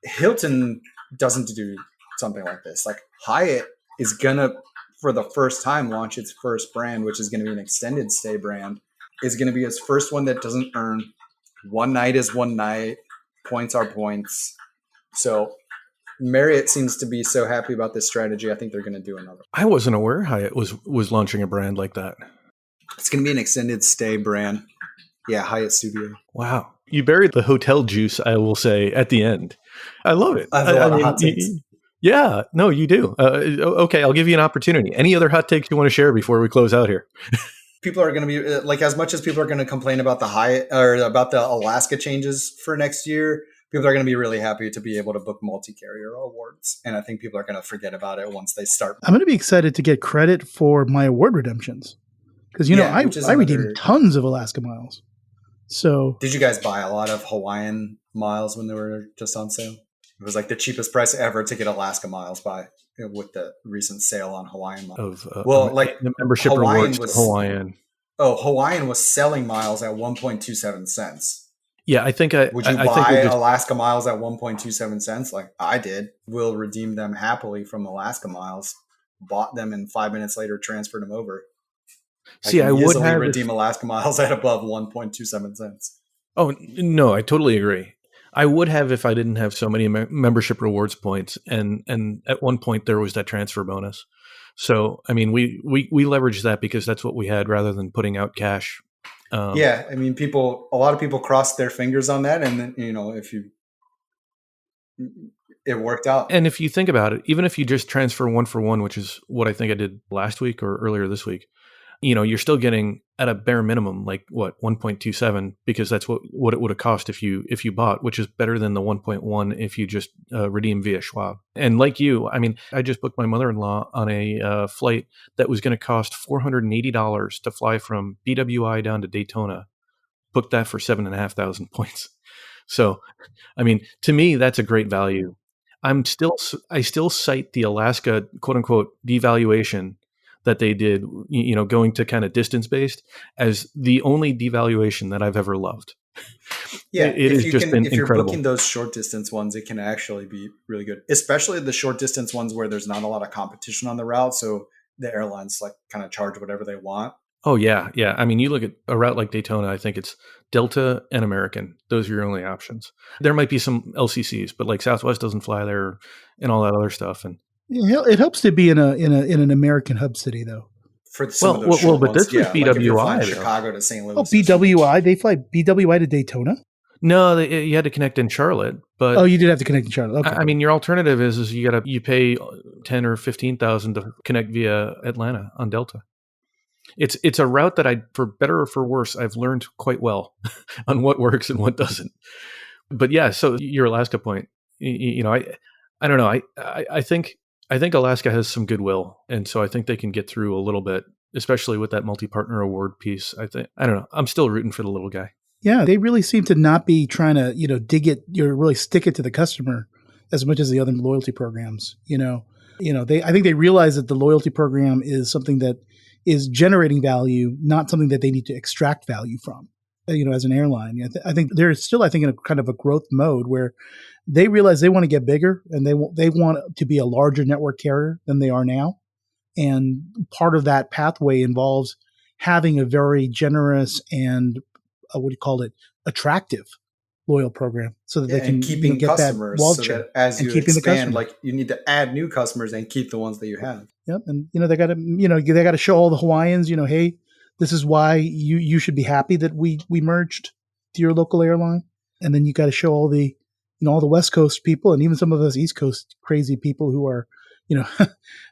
Hilton doesn't do something like this. Hyatt is going to, for the first time, launch its first brand, which is going to be an extended stay brand. is going to be his first one that doesn't earn. One night is one night. Points are points. So Marriott seems to be so happy about this strategy. I think they're going to do another.
I wasn't aware Hyatt was launching a brand like that.
It's going to be an extended stay brand. Yeah, Hyatt Studio.
Wow. You buried the hotel juice, I will say, at the end. I love it.
I have a lot of hot takes.
Yeah, no, you do. Okay, I'll give you an opportunity. Any other hot takes you want to share before we close out here?
People are going to be like, as much as people are going to complain about the Hyatt or about the Alaska changes for next year, people are going to be really happy to be able to book multi-carrier awards. And I think people are going to forget about it once they start.
I'm going to be excited to get credit for my award redemptions because, I redeemed tons of Alaska miles. So
did you guys buy a lot of Hawaiian miles when they were just on sale? It was like the cheapest price ever to get Alaska miles with the recent sale on Hawaiian miles.
Like the membership rewards was Hawaiian.
Oh, Hawaiian was selling miles at 1.27 cents.
Yeah, I think
would you buy Alaska miles at 1.27 cents? Like I did. Will redeem them happily from Alaska miles. Bought them and 5 minutes later transferred them over.
See, I would have
redeem Alaska miles at above 1.27 cents.
Oh no, I totally agree. I would have if I didn't have so many membership rewards points, and at one point there was that transfer bonus. So I mean, we leveraged that because that's what we had rather than putting out cash.
Yeah, I mean, a lot of people crossed their fingers on that, and then it worked out.
And if you think about it, even if you just transfer 1-for-1, which is what I think I did last week or earlier this week, you're still getting at a bare minimum, like what, 1.27, because that's what it would have cost if you bought, which is better than the 1.1 if you just redeem via Schwab. And like you, I mean, I just booked my mother-in-law on a flight that was going to cost $480 to fly from BWI down to Daytona. Booked that for 7,500 points. So, I mean, to me, that's a great value. I still cite the Alaska quote unquote devaluation that they did, going to kind of distance based as the only devaluation that I've ever loved.
Yeah,
if
you're booking those short distance ones, it can actually be really good, especially the short distance ones where there's not a lot of competition on the route. So the airlines like kind of charge whatever they want.
Oh yeah. Yeah. I mean, you look at a route like Daytona, I think it's Delta and American. Those are your only options. There might be some LCCs, but like Southwest doesn't fly there and all that other stuff. And
yeah, it helps to be in an American hub city, though.
For some of those
but this was BWI.
Like Chicago to St. Louis.
Oh, BWI. They fly BWI to Daytona?
No, you had to connect in Charlotte. But
you did have to connect in Charlotte. Okay.
I mean, your alternative is you pay $10,000 or $15,000 to connect via Atlanta on Delta. It's a route that for better or for worse, I've learned quite well on what works and what doesn't. But yeah, so your Alaska point, I don't know. I think Alaska has some goodwill, and so I think they can get through a little bit, especially with that multi-partner award piece. I don't know. I'm still rooting for the little guy.
Yeah, they really seem to not be trying to, really stick it to the customer as much as the other loyalty programs. I think they realize that the loyalty program is something that is generating value, not something that they need to extract value from. As an airline, I think they're still, in a kind of a growth mode where they realize they want to get bigger and they want to be a larger network carrier than they are now. And part of that pathway involves having a very generous and attractive loyal program so that they can
keeping
get
customers.
That
so that as you expand, like you need to add new customers and keep the ones that you have.
Yep, and they got to show all the Hawaiians, hey, this is why you should be happy that we merged to your local airline, and then you got to show all the all the West Coast people and even some of us East Coast crazy people who are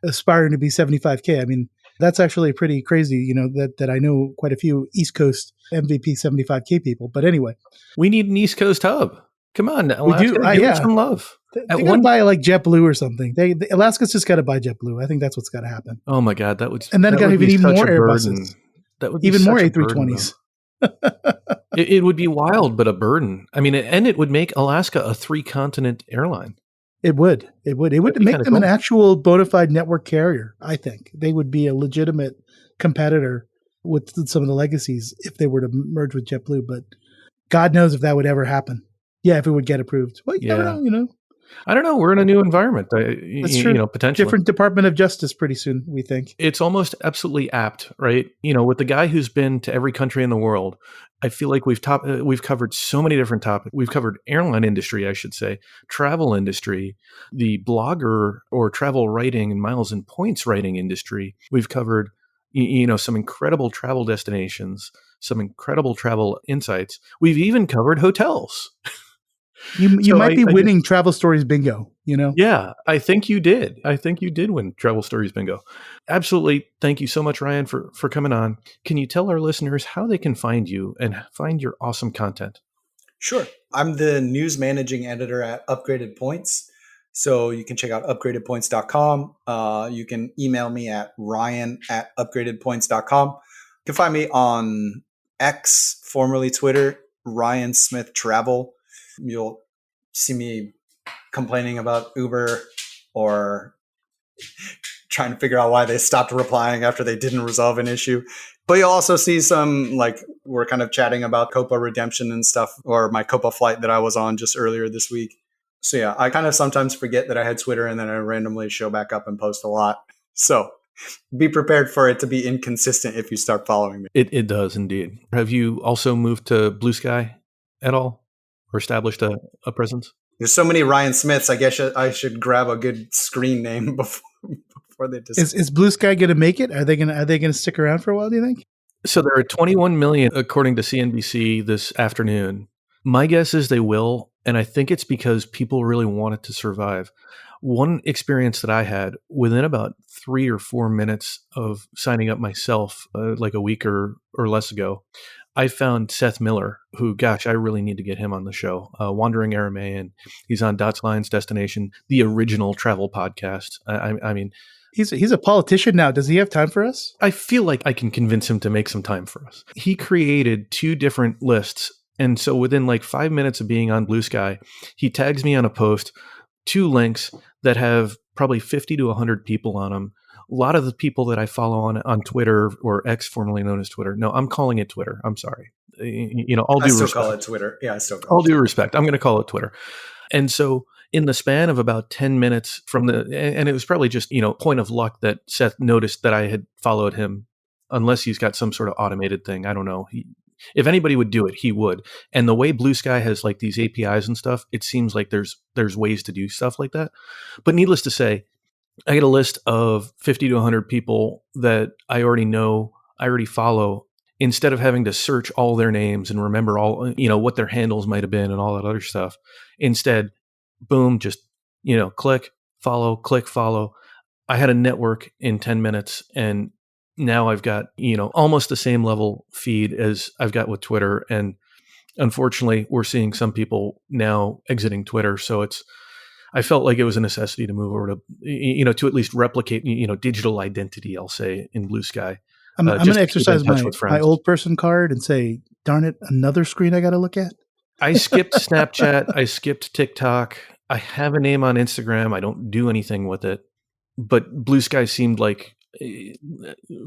aspiring to be 75K. I mean, that's actually pretty crazy. That I know quite a few East Coast MVP 75K people. But anyway,
we need an East Coast hub. Come on,
Alaska, we do. Give
it some love.
They got to buy like JetBlue or something. Alaska's just got to buy JetBlue. I think that's what's got to happen.
Oh my God, that would.
And then got to even more Airbuses.
That would be
even more A320s.
It would be wild, but a burden. I mean, and it would make Alaska a 3-continent airline.
It would make them an actual bona fide network carrier. I think they would be a legitimate competitor with some of the legacies if they were to merge with JetBlue. But God knows if that would ever happen. Yeah, if it would get approved. Well, you never know.
I don't know. We're in a new environment.
That's true.
Potentially.
Different Department of Justice pretty soon, we think.
It's almost absolutely apt, right? With the guy who's been to every country in the world, I feel like we've covered so many different topics. We've covered airline industry, I should say, travel industry, the blogger or travel writing and miles and points writing industry. We've covered, some incredible travel destinations, some incredible travel insights. We've even covered hotels.
You might be winning Travel Stories bingo,
Yeah, I think you did. I think you did win Travel Stories bingo. Absolutely. Thank you so much, Ryan, for coming on. Can you tell our listeners how they can find you and find your awesome content?
Sure. I'm the news managing editor at Upgraded Points. So you can check out upgradedpoints.com. You can email me at ryan@upgradedpoints.com. You can find me on X, formerly Twitter, Ryan Smith Travel. You'll see me complaining about Uber or trying to figure out why they stopped replying after they didn't resolve an issue. But you'll also see some, we're kind of chatting about Copa redemption and stuff, or my Copa flight that I was on just earlier this week. So yeah, I kind of sometimes forget that I had Twitter and then I randomly show back up and post a lot. So be prepared for it to be inconsistent if you start following me.
It does indeed. Have you also moved to Blue Sky at all or established a presence?
There's so many Ryan Smiths. I guess I should grab a good screen name before they disappear.
Is Blue Sky going to make it? Are they going to stick around for a while, do you think?
So there are 21 million, according to CNBC this afternoon. My guess is they will, and I think it's because people really want it to survive. One experience that I had within about 3 or 4 minutes of signing up myself, like a week or less ago, I found Seth Miller, who, gosh, I really need to get him on the show. Wandering Aramaean. He's on Dots Lines Destination, the original travel podcast. I mean,
he's a politician now. Does he have time for us?
I feel like I can convince him to make some time for us. He created 2 different lists. And so within 5 minutes of being on Blue Sky, he tags me on a post, 2 links that have probably 50 to 100 people on them. A lot of the people that I follow on Twitter, or X, formerly known as Twitter. No, I'm calling it Twitter. I'm sorry. All due respect.
I still call it Twitter. Yeah, I still call it
all due respect. I'm going to call it Twitter. And so in the span of about 10 minutes and it was probably just, point of luck that Seth noticed that I had followed him, unless he's got some sort of automated thing. I don't know. If anybody would do it, he would. And the way Blue Sky has these APIs and stuff, it seems like there's ways to do stuff like that. But needless to say, I get a list of 50 to 100 people that I already know, I already follow, instead of having to search all their names and remember all, what their handles might have been and all that other stuff. Instead, boom, just, click, follow. I had a network in 10 minutes, and now I've got, almost the same level feed as I've got with Twitter. And unfortunately, we're seeing some people now exiting Twitter. So I felt like it was a necessity to move over to, to at least replicate, digital identity, I'll say, in Blue Sky.
I'm going to exercise my old person card and say, darn it, another screen I got to look at.
I skipped Snapchat. I skipped TikTok. I have a name on Instagram. I don't do anything with it. But Blue Sky seemed like,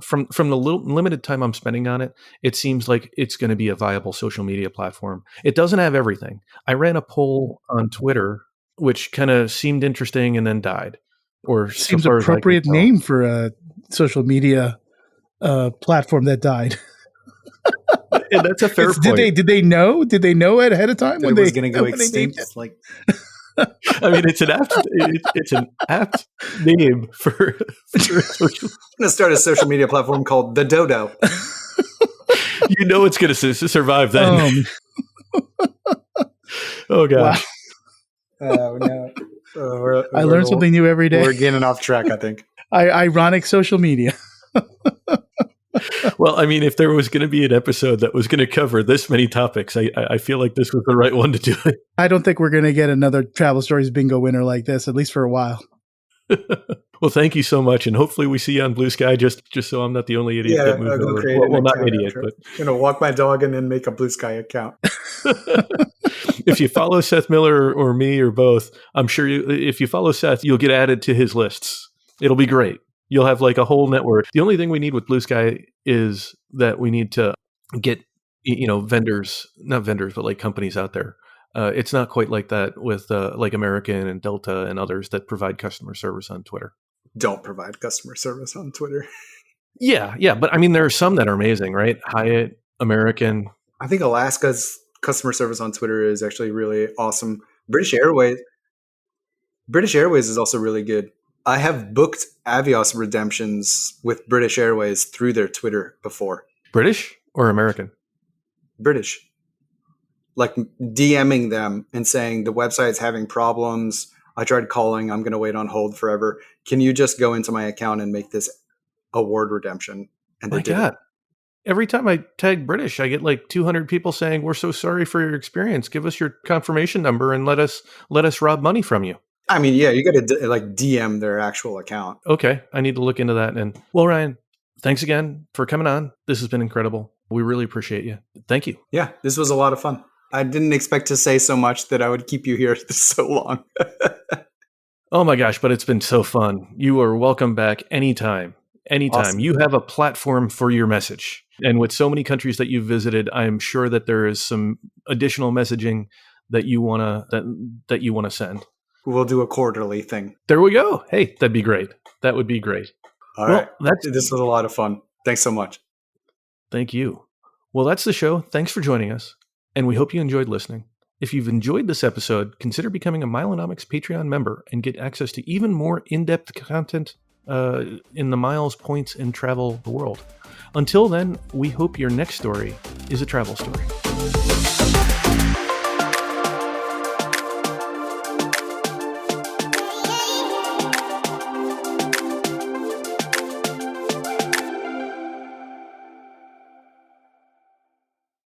from the limited time I'm spending on it, it seems like it's going to be a viable social media platform. It doesn't have everything. I ran a poll on Twitter, which kind of seemed interesting and then died. Or
seems appropriate name for a social media platform that died.
And that's a fair point.
Did they know it ahead of time
when it was going to go extinct?
I mean, it's an apt name for a social.
I'm going to start a social media platform called The Dodo.
It's going to survive then. Oh gosh.
Wow. No.
I learn something new every day.
We're getting off track, I think.
Ironic social media.
Well, I mean, if there was going to be an episode that was going to cover this many topics, I feel like this was the right one to do it.
I don't think we're going to get another Travel Stories bingo winner like this, at least for a while.
Well, thank you so much, and hopefully we see you on Blue Sky. Just so I'm not the only idiot that moved over. Well, not idiot, but
I'm gonna walk my dog and then make a Blue Sky account.
If you follow Seth Miller or me or both, I'm sure if you follow Seth, you'll get added to his lists. It'll be great. You'll have a whole network. The only thing we need with Blue Sky is that we need to get, vendors, not vendors, but companies out there It's not quite like that with like American and Delta and others that provide customer service on Twitter.
Don't provide customer service on Twitter.
Yeah. But I mean, there are some that are amazing, right? Hyatt, American.
I think Alaska's customer service on Twitter is actually really awesome. British Airways is also really good. I have booked Avios redemptions with British Airways through their Twitter before.
British or American?
British. Like DMing them and saying the website's having problems. I tried calling. I'm going to wait on hold forever. Can you just go into my account and make this award redemption? And they did it.
Every time I tag British, I get like 200 people saying, "We're so sorry for your experience. Give us your confirmation number and let us rob money from you."
I mean, yeah, you got to like DM their actual account.
Okay, I need to look into that. And well, Ryan, thanks again for coming on. This has been incredible. We really appreciate you. Thank you.
Yeah, this was a lot of fun. I didn't expect to say so much that I would keep you here so long.
Oh my gosh, but it's been so fun. You are welcome back anytime. Awesome. You have a platform for your message. And with so many countries that you've visited, I'm sure that there is some additional messaging that you want to send.
We'll do a quarterly thing.
There we go. Hey, that'd be great. That would be great.
All right. This was a lot of fun. Thanks so much.
Thank you. Well, that's the show. Thanks for joining us. And we hope you enjoyed listening. If you've enjoyed this episode, consider becoming a Milenomics Patreon member and get access to even more in-depth content in the miles, points, and travel world. Until then, we hope your next story is a travel story.